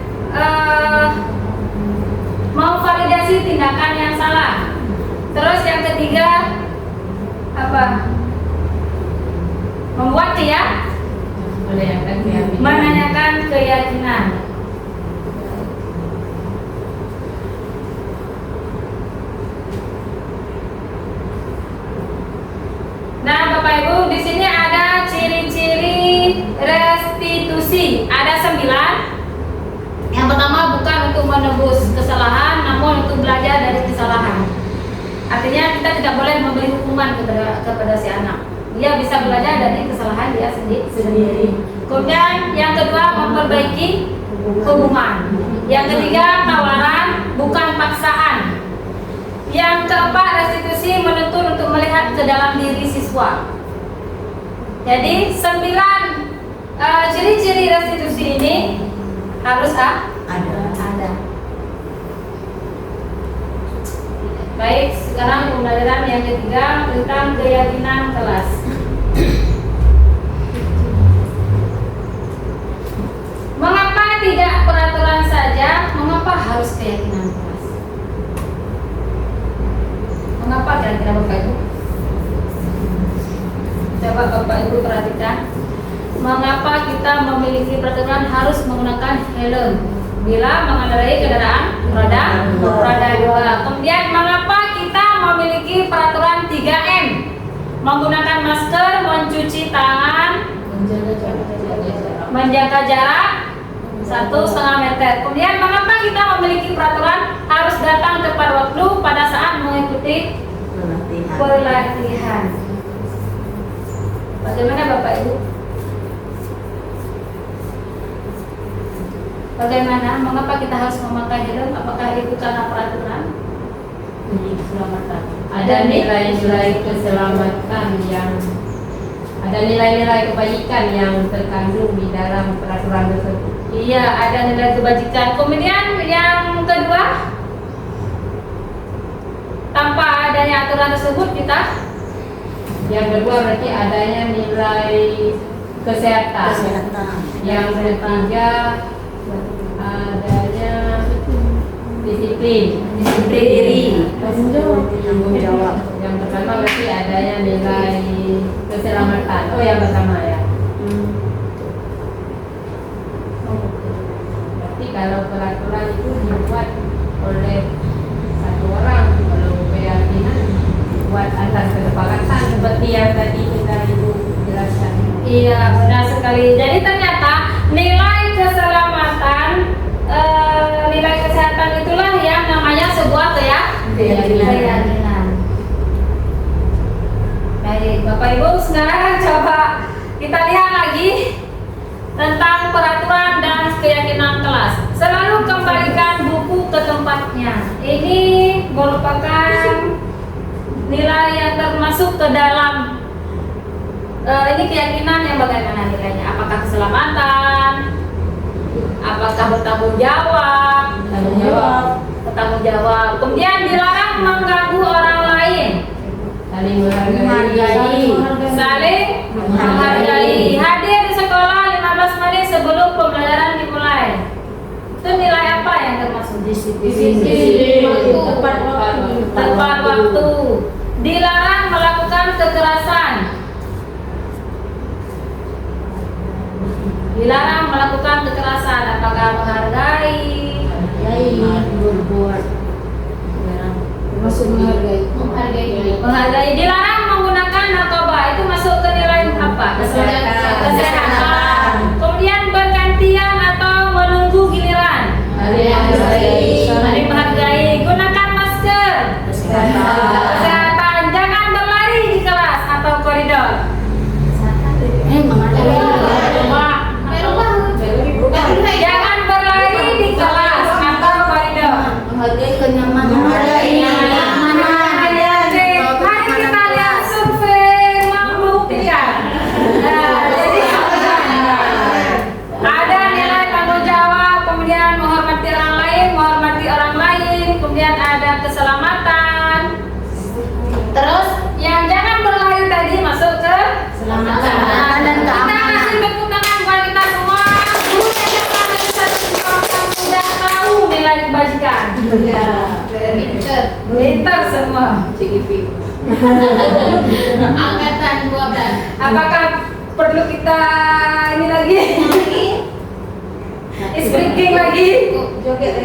memvalidasi tindakan yang salah. Terus yang ketiga apa? Membuat menanyakan keyakinan. Nah, Bapak Ibu, di sini ada ciri-ciri restitusi. Ada 9. Yang pertama, bukan untuk menebus kesalahan, namun untuk belajar dari kesalahan. Artinya kita tidak boleh memberi hukuman kepada si anak. Dia bisa belajar dari kesalahan dia sendiri. Kemudian yang kedua, memperbaiki hubungan. Yang ketiga, tawaran bukan paksaan. Yang keempat, restitusi menuntut untuk melihat ke dalam diri siswa. Jadi 9 ciri-ciri restitusi ini harus ada. Baik, sekarang pembelajaran yang ketiga tentang keyakinan kelas. Mengapa tidak peraturan saja? Mengapa harus keyakinan kelas? Mengapa kira-kira Bapak Ibu? Coba Bapak Ibu perhatikan. Mengapa kita memiliki peraturan harus menggunakan helm bila mengendarai kendaraan roda 2? Kemudian mengapa kita memiliki peraturan 3M? Menggunakan masker, mencuci tangan, menjaga jarak 1,5 meter. Kemudian mengapa kita memiliki peraturan harus datang tepat waktu pada saat mengikuti pelatihan? Bagaimana Bapak Ibu? Bagaimana? Mengapa kita harus memakai helm? Apakah itu karena peraturan? Demi keselamatan. Ada nilai-nilai keselamatan yang ada nilai-nilai kebajikan yang terkandung di dalam peraturan tersebut. Iya, ada nilai kebajikan. Kemudian yang kedua, tanpa adanya aturan tersebut yang kedua berarti adanya nilai kesehatan. Yang ketiga adanya disiplin diri, tanggung jawab. Yang pertama berarti adanya nilai keselamatan. Oh, yang pertama ya. Berarti kalau peraturan itu dibuat oleh satu orang, kalau keyakinan dibuat atas kesepakatan seperti yang tadi kita Ibu jelaskan. Iya, benar sekali. Jadi ternyata nilai keselamatan, nilai kesehatan itulah yang namanya sebuah keyakinan. Baik, Bapak Ibu, sekarang coba kita lihat lagi tentang peraturan dan keyakinan kelas. Selalu kembalikan buku ke tempatnya. Ini merupakan nilai yang termasuk ke dalam ini keyakinan yang bagaimana nilainya? Apakah keselamatan? Apakah bertanggung jawab? Bertanggung jawab. Kemudian dilarang mengganggu orang lain. Saling menghargai. Saling menghargai. Hadir di sekolah 15 menit sebelum pembelajaran dimulai. Itu nilai apa yang termasuk? Disiplin. Tepat waktu. Dilarang melakukan kekerasan. Dilarang melakukan kekerasan. Apakah menghargai? Berbuat. Masuk menghargai. Menghargai. Dilarang menggunakan narkoba. Itu masuk ke nilai apa? Kesehatan. Kemudian bergantian atau menunggu giliran. Saling menghargai. Gunakan masker. Kesehatan. Jangan berlari di kelas atau koridor. Jangan berlari di kelas atau koridor. Menghargai kenyamanan. Mari kita lihat survei membuktikan. Jadi ada nilai tanggung jawab, kemudian menghormati orang lain, menghormati orang lain, kemudian ada keselamatan. Terus yang jangan berlari tadi masuk ke Keselamatan dan Kita keamanan. kasih tepuk tangan buat kita semua. Guru yang sudah tahu nilai kebajikan. Pintar semua. Angkatan 12. Apakah perlu kita ini lagi? Speaking lagi? Joget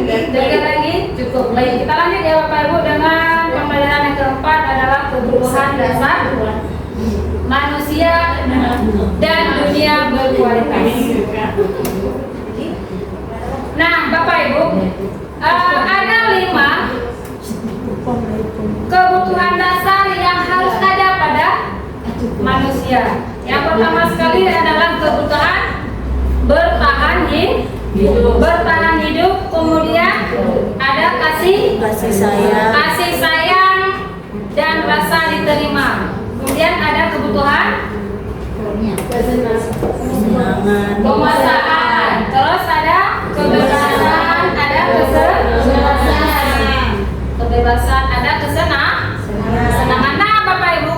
lagi? Cukup. Baik, kita lanjut ya Bapak Ibu dengan pembelajaran yang keempat adalah kebutuhan dasar manusia dan dunia berkualitas. Nah, Bapak Ibu, ada 5 kebutuhan dasar yang harus ada pada manusia. Yang pertama sekali adalah kebutuhan bertahan hidup, kemudian ada kasih sayang dan rasa diterima. Kemudian ada kebutuhan penguasaan, terus ada kebebasan, ada kebebasan, ada kesenangan. Nah, Bapak Ibu,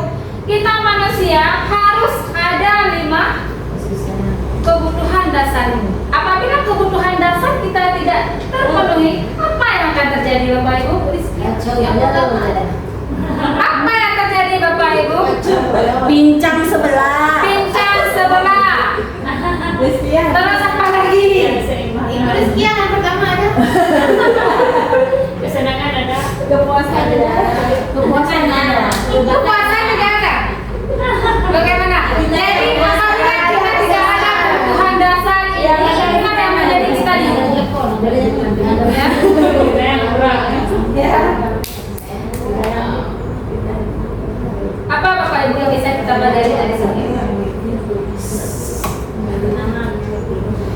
kita manusia harus ada 5 kebutuhan dasar ini. Apabila kebutuhan dasar kita tidak terpenuhi, apa yang akan terjadi Bapak Ibu? Apa yang terjadi Bapak Ibu? Pincang sebelah. Terus apa lagi? Kesekian yang pertama ada. Kesenangan ada. Kepuasan ada. Kepuasan juga ada. Bagaimana? Jadi apabila kita tidak ada kebutuhan dasar yang menjadi kita di apa Bapak Ibu yang bisa kita pelajari dari sini?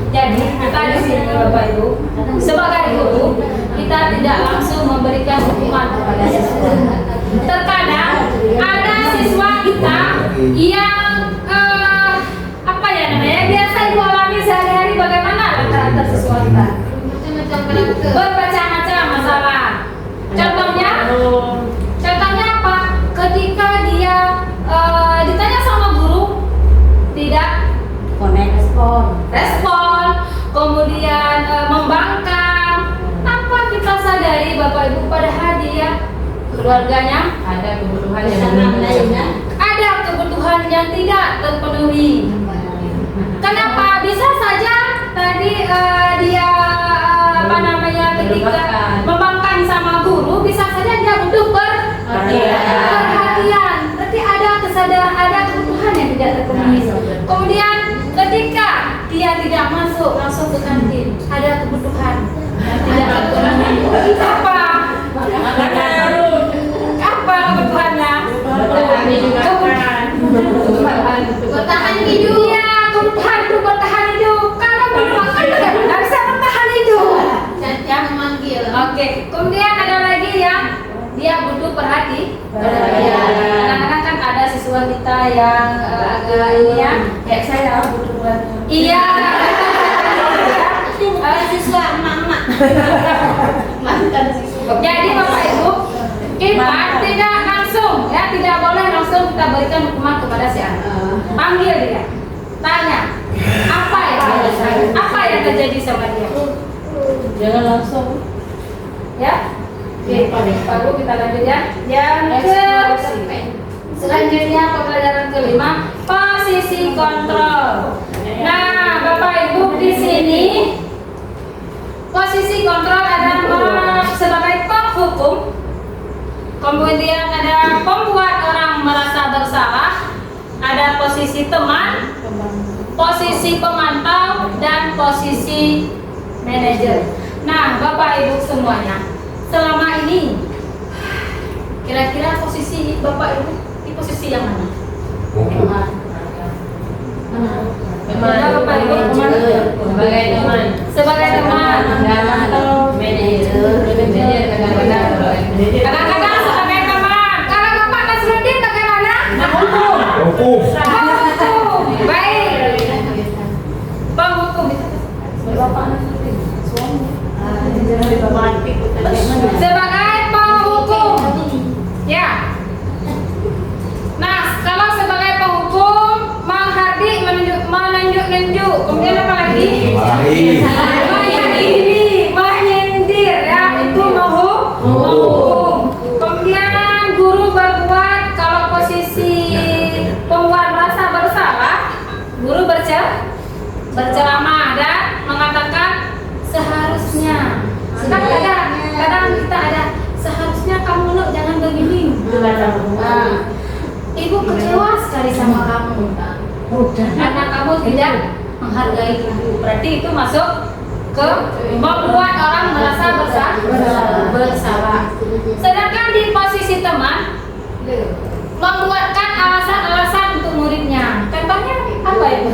Jadi kita di sini Bapak Ibu sebagai guru kita tidak langsung memberikan hukuman kepada siswa. Terkadang ada siswa kita yang apa ya namanya biasa ibu alami sehari-hari. Bagaimana karakter siswa kita? Bermacam-macam masalah. Contohnya apa? Ketika dia ditanya sama guru tidak respon, kemudian membangkang. Apa kita sadari Bapak Ibu padahal dia keluarganya Ada kebutuhan yang ada kebutuhan yang tidak terpenuhi. Kenapa? Bisa saja tadi dia ketika membangkang sama guru, bisa saja dia butuh perhatian. Berarti ada kesadaran, ada kebutuhan yang tidak terpenuhi. Kemudian ketika dia tidak masuk langsung ke kantin, ada kebutuhan yang tidak terpenuhi. Apa kebutuhannya? mahasiswa kita yang agak ini ya, kayak saya butuh bantuan. Iya. Siswa emak-emak. Mantan siswa. Jadi Bapak Ibu, kita tidak langsung ya, tidak boleh langsung kita berikan hukuman kepada si anak. Panggil dia, tanya apa yang terjadi sama dia. Jangan langsung. Ya, oke, baru kita lanjut ya. Selanjutnya pembelajaran kelima, posisi kontrol. Nah, Bapak Ibu di sini posisi kontrol adalah sebagai penghukum, kemudian ada pembuat orang merasa bersalah, ada posisi teman, posisi pemantau, dan posisi manajer. Nah, Bapak Ibu semuanya, selama ini kira-kira posisi Bapak Ibu di posisi yang mana? Mana Bapak Ibu? Sebagai teman. Sebagai teman. Atau manajer. Kadang-kadang sebagai teman. Kalau Bapak Nasruddin bagaimana? Hukum. Penghukum. Baik. Penghukum itu Bapak Nasruddin. Sebagai penghukum. Ya. Nah, kalau sebagai penghukum menghardik, menunjuk, kemudian apa lagi? Menyindir, ya, itu menghukum. Kemudian guru berbuat, kalau posisi pembuat merasa bersalah, guru berceramah dan mengatakan seharusnya. Kadang kita ada seharusnya kamu loh jangan begini. Ibu kecewa sekali sama kamu karena kamu tidak menghargai ibu. Berarti itu masuk ke membuat orang merasa bersalah. Sedangkan di posisi teman, membuatkan alasan-alasan untuk muridnya. Contohnya apa Ibu?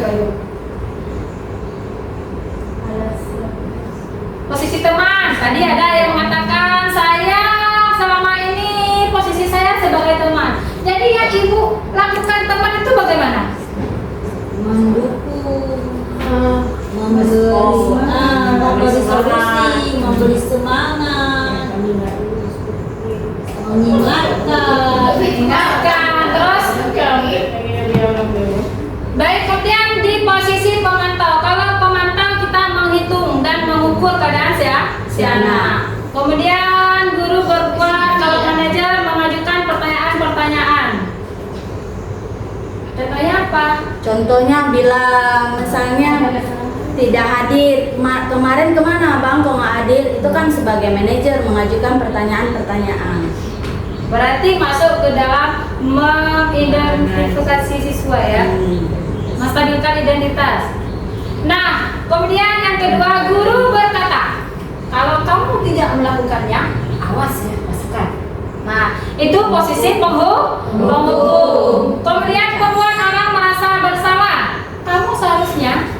Posisi teman, tadi ada yang mengatakan saya selama ini posisi saya sebagai teman. Jadi yang Ibu lakukan teman itu bagaimana? Mendukung, memberi solusi, memberi semangat, mengingatkan, terus baik. Kemudian di posisi pemantau, kalau pemantau kita menghitung dan mengukur keadaan si anak. Kemudian guru berbuat, kalau manajer mengajukan pertanyaan-pertanyaan. Contohnya apa? Contohnya bila misalnya tidak hadir, kemarin kemana Bang kok nggak hadir, itu kan sebagai manajer mengajukan pertanyaan-pertanyaan. Berarti masuk ke dalam mengidentifikasi siswa ya, menstabilkan identitas. Nah, kemudian yang kedua, guru berkata, kalau kamu tidak melakukannya, awas ya, masukkan. Nah, itu posisi penghukum. Kemudian pembuat orang merasa bersalah. Kamu seharusnya,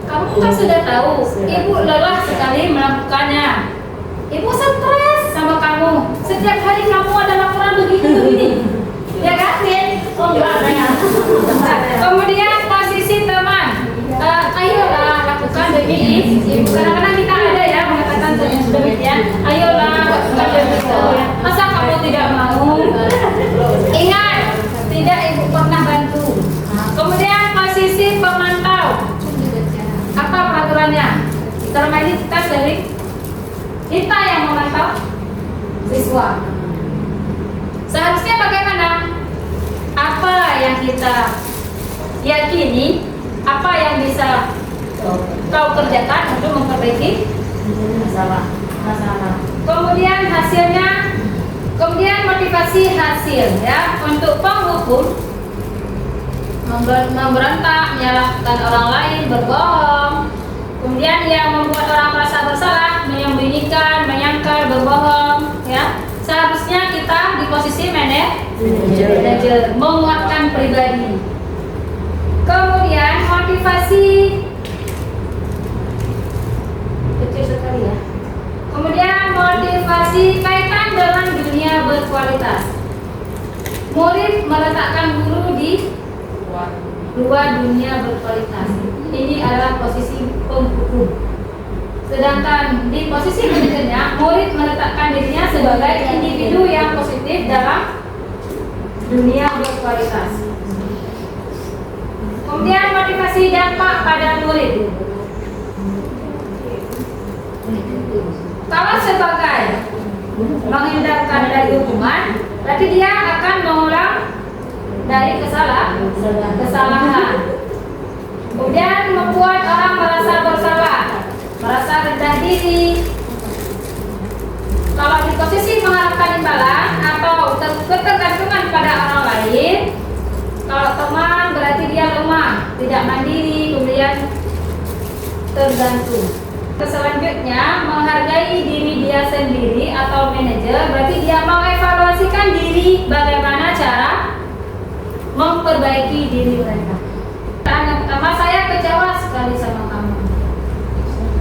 kamu kan sudah tahu, ibu lelah sekali melakukannya. Ibu stres sama kamu. Setiap hari kamu ada laporan begini. Ya kan? Kemudian posisi teman. Ayolah lakukan begini. Kadang-kadang kita ada ya mengatakan demikian. Ayolah lakukan begitu. Masa kamu tidak mau? Ingat, tidak ibu pernah bantu. Kemudian posisi pemantau. Apa peraturannya? Selama ini kita sering kita yang memantau siswa. Seharusnya bagaimana? Apa yang kita yakini, apa yang bisa kau kerjakan untuk memperbaiki masalah. Kemudian hasilnya, kemudian motivasi hasil ya. Untuk penghukum, memberontak, menyalahkan orang lain, berbohong. Kemudian yang membuat orang merasa bersalah, menyembunyikan, menyangkal, berbohong ya. Seharusnya kita di posisi manajer, menguatkan pribadi. Kemudian motivasi kecil sekali ya. Kemudian motivasi kaitan dengan dunia berkualitas. murid meletakkan guru di luar dunia berkualitas. Ini adalah posisi penghukum. Sedangkan di posisi manajernya, murid meletakkan dirinya sebagai individu yang positif dalam dunia berkualitas. Kemudian motivasi dampak pada murid. Kalau sebagai menghindarkan dari hukuman, berarti dia akan mengulang dari kesalahan. Kemudian membuat orang merasa bersalah, merasa rendah diri. Kalau di posisi mengharapkan imbalan atau ketergantungan pada orang lain, kalau teman berarti dia lemah, tidak mandiri, kemudian tergantung. Selanjutnya, menghargai diri dia sendiri atau manajer, berarti dia mengevaluasikan diri bagaimana cara memperbaiki diri mereka. Yang pertama, saya kecewa sekali sama kamu.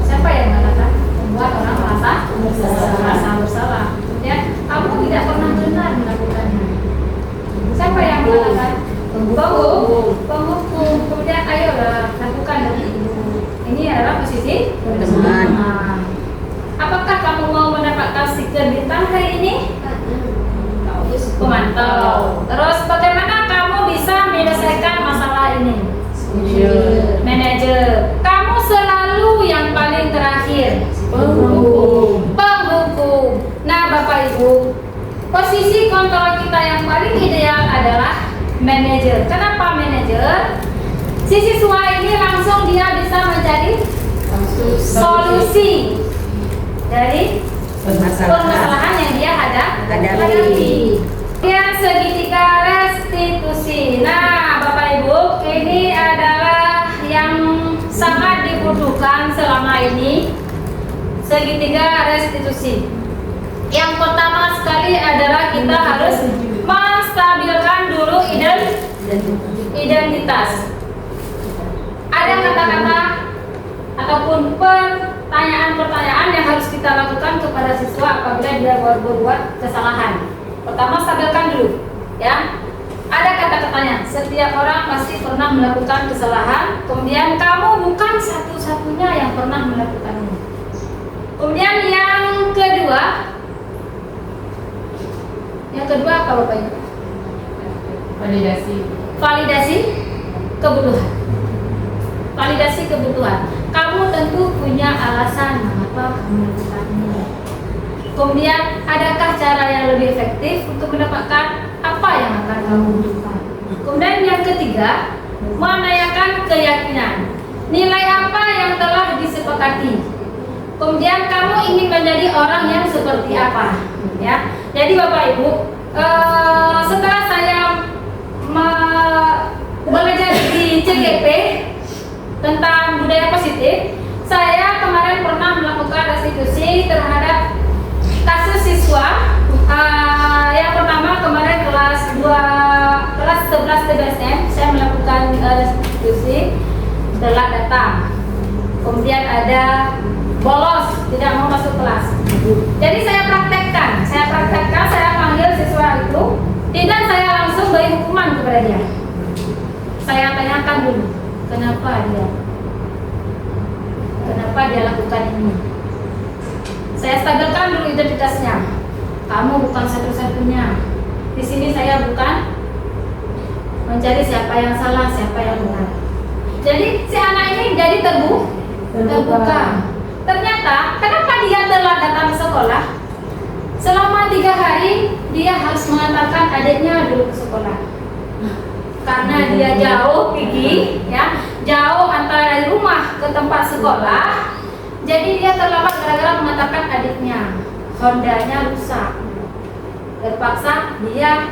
Siapa yang mengatakan? Membuat orang merasa bersalah. Kemudian, kamu tidak pernah benar melakukannya. Siapa yang mengatakan? Penghukum. Kemudian, ayolah lakukan dari ibu. Ini adalah posisi teman. Apakah kamu mau mendapatkan stiker bintang hari ini? Pemantau. Terus bagaimana kamu bisa menyelesaikan masalah ini? Manajer. Kamu selalu yang paling terakhir. Penghukum. Nah, Bapak Ibu, posisi kontrol kita yang paling ideal adalah manajer. Kenapa manajer? Si siswa ini langsung dia bisa menjadi solusi dari permasalahan yang dia hadapi. Kemudian segitiga restitusi. Nah, Bapak Ibu, ini adalah yang sangat dibutuhkan selama ini, segitiga restitusi. Yang pertama sekali adalah kita harus menstabilkan dulu identitas. Ada kata-kata ataupun pertanyaan-pertanyaan yang harus kita lakukan kepada siswa apabila dia berbuat kesalahan. Pertama, stabilkan dulu, ya. Ada kata-katanya. Setiap orang pasti pernah melakukan kesalahan. Kemudian kamu bukan satu-satunya yang pernah melakukannya. Kemudian yang kedua apa Bapak Ibu? Validasi kebutuhan. Validasi kebutuhan. Kamu tentu punya alasan mengapa kamu melakukannya. Kemudian, adakah cara yang lebih efektif untuk mendapatkan apa yang akan kamu butuhkan? Kemudian yang ketiga, menanyakan keyakinan. Nilai apa yang telah disepakati? Kemudian kamu ingin menjadi orang yang seperti apa? Ya. Jadi Bapak Ibu, setelah saya belajar di CGP tentang budaya positif, saya kemarin pernah melakukan restitusi terhadap kasus siswa. Yang pertama kemarin kelas 11 TBSM, saya melakukan restitusi telat datang. Kemudian ada bolos, tidak mau masuk kelas. Jadi saya praktekkan, saya panggil siswa itu, tidak saya langsung beri hukuman kepada dia. Saya tanyakan dulu, kenapa dia lakukan ini. Saya stabilkan dulu identitasnya. Kamu bukan satu-satunya. Di sini saya bukan mencari siapa yang salah, siapa yang benar. Jadi si anak ini jadi terbuka. Ternyata kenapa dia telah datang ke sekolah? Selama 3 hari dia harus mengantarkan adiknya dulu ke sekolah. Karena dia jauh pergi, ya, jauh antara rumah ke tempat sekolah. Jadi dia terlambat gara-gara mengantarkan adiknya. Hondanya rusak. Terpaksa dia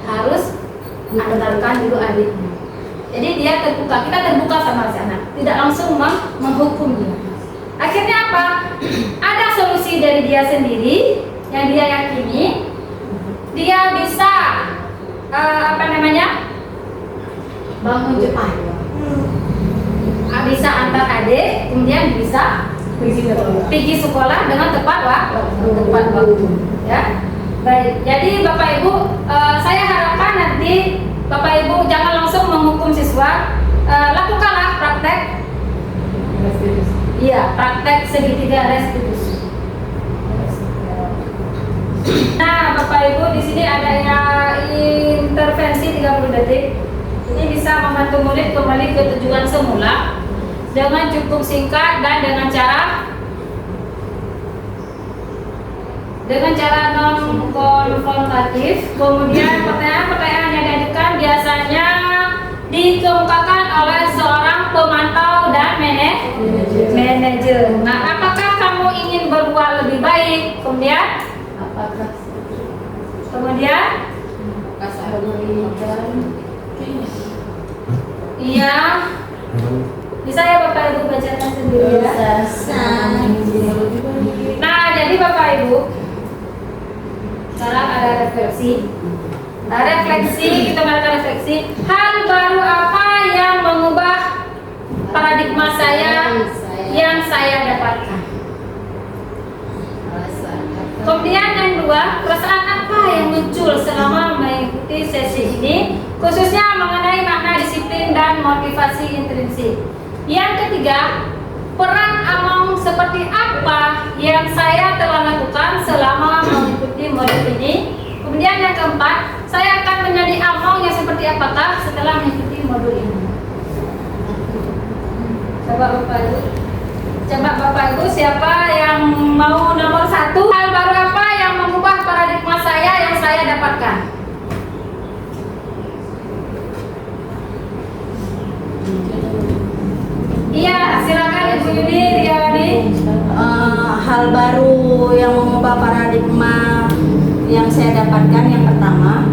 harus antarkan dulu adiknya. Jadi dia terbuka, kita terbuka sama si anak, tidak langsung menghukum dia. Akhirnya apa? Ada solusi dari dia sendiri yang dia yakini, dia bisa bangun cepat, bisa antar adik, kemudian bisa pergi sekolah dengan tepat waktu, ya. Baik, jadi Bapak Ibu, saya harapkan nanti Bapak Ibu jangan langsung menghukum siswa, lakukanlah praktek. Iya, praktek segitiga restitusi. Nah, Bapak Ibu, di sini ada intervensi 30 detik. Ini bisa membantu murid kembali ke tujuan semula dengan cukup singkat dan dengan cara non konfrontatif. Kemudian pertanyaan-pertanyaan yang diajukan biasanya dikemukakan oleh seorang pemantau dan manajer. Nah, apakah kamu ingin berbuat lebih baik? Kemudian iya, bisa ya Bapak Ibu bacakan sendiri ya. Nah, jadi Bapak Ibu, sekarang ada refleksi. Kita melakukan refleksi. Hal baru apa yang mengubah paradigma saya yang saya dapatkan? Kemudian yang kedua, perasaan apa yang muncul selama mengikuti sesi ini, khususnya mengenai makna disiplin dan motivasi intrinsik. Yang ketiga, peran Among seperti apa yang saya telah lakukan selama mengikuti modul ini. Kemudian yang keempat, saya akan menjadi Among yang seperti apakah setelah mengikuti modul ini. Coba Bapak Ibu, siapa yang mau nomor 1? Hal baru apa yang mengubah paradigma saya yang saya dapatkan? Iya, silakan Ibu Yuni Riawani. Hal baru yang mengubah paradigma yang saya dapatkan yang pertama,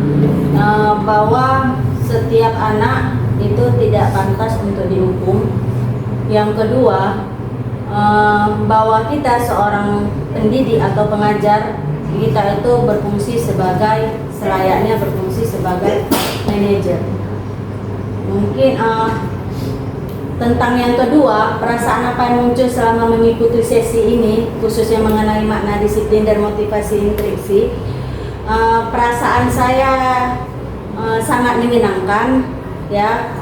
bahwa setiap anak itu tidak pantas untuk dihukum. Yang kedua, bahwa kita seorang pendidik atau pengajar, kita itu selayaknya berfungsi sebagai manajer. Mungkin tentang yang kedua, perasaan apa yang muncul selama mengikuti sesi ini, khususnya mengenai makna disiplin dan motivasi intrinsik, perasaan saya sangat menyenangkan ya.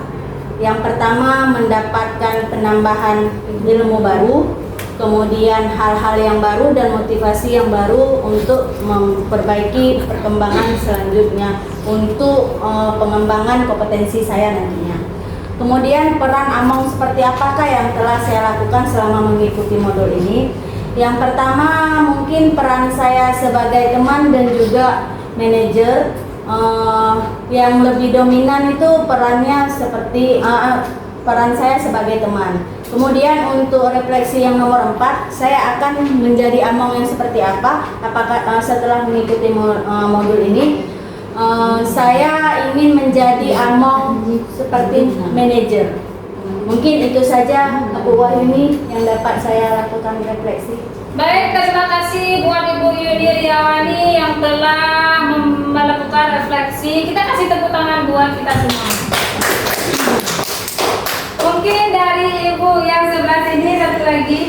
Yang pertama, mendapatkan penambahan ilmu baru, kemudian hal-hal yang baru dan motivasi yang baru untuk memperbaiki perkembangan selanjutnya untuk pengembangan kompetensi saya nantinya. Kemudian peran Among seperti apakah yang telah saya lakukan selama mengikuti modul ini? Yang pertama, mungkin peran saya sebagai teman dan juga manajer. Yang lebih dominan itu perannya seperti peran saya sebagai teman. Kemudian untuk refleksi yang nomor 4, saya akan menjadi Among yang seperti apa? Apakah setelah mengikuti modul ini, saya ingin menjadi Among seperti manajer. Mungkin itu saja Bu Wahyuni yang dapat saya lakukan refleksi. Baik, terima kasih buat Ibu Yuni Riawani yang telah melakukan refleksi. Kita kasih tepuk tangan buat kita semua. Mungkin dari Ibu yang sebelah sini satu lagi.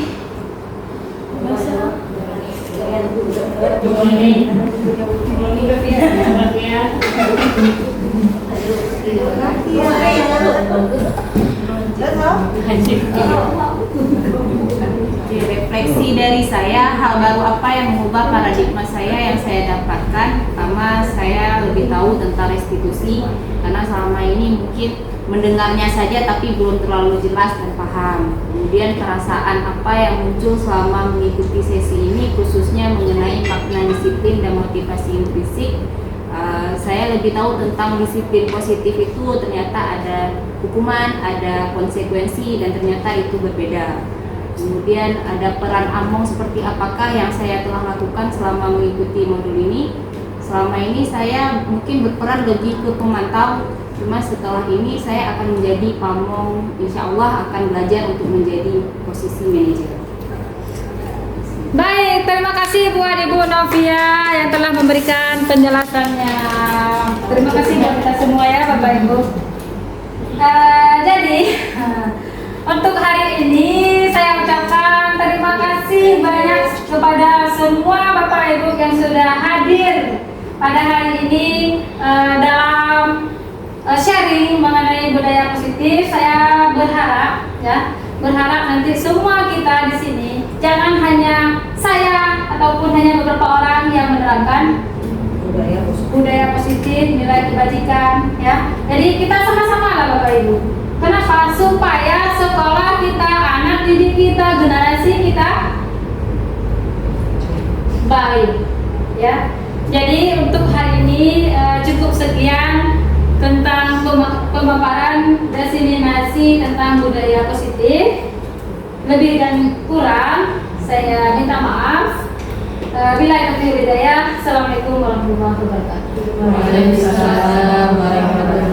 Refleksi dari saya, hal baru apa yang mengubah paradigma saya yang saya dapatkan. Pertama, saya lebih tahu tentang restitusi karena selama ini mungkin mendengarnya saja tapi belum terlalu jelas dan paham. Kemudian perasaan apa yang muncul selama mengikuti sesi ini, khususnya mengenai makna disiplin dan motivasi intrinsik. Saya lebih tahu tentang disiplin positif itu ternyata ada hukuman, ada konsekuensi, dan ternyata itu berbeda. Kemudian ada peran Among seperti apakah yang saya telah lakukan selama mengikuti modul ini. Selama ini saya mungkin berperan lebih ke pemantau, cuma setelah ini saya akan menjadi Pamong, insya Allah akan belajar untuk menjadi posisi manajer. Baik, terima kasih buat Ibu Novia yang telah memberikan penjelasannya. Terima kasih buat kita semua ya Bapak Ibu. Jadi untuk hari ini saya ucapkan terima kasih banyak kepada semua Bapak Ibu yang sudah hadir pada hari ini dalam sharing mengenai budaya positif, saya berharap nanti semua kita di sini, jangan hanya saya ataupun hanya beberapa orang yang menerapkan budaya positif, nilai kebajikan, ya. Jadi kita sama-sama lah Bapak Ibu. Kenapa? Supaya sekolah kita, anak didik kita, generasi kita baik, ya. Jadi untuk hari ini cukup sekian tentang pemaparan diseminasi tentang budaya positif. Lebih dan kurang saya minta maaf. Bila itu hidayah. Assalamualaikum warahmatullahi wabarakatuh. Waalaikumsalam warahmatullahi wabarakatuh.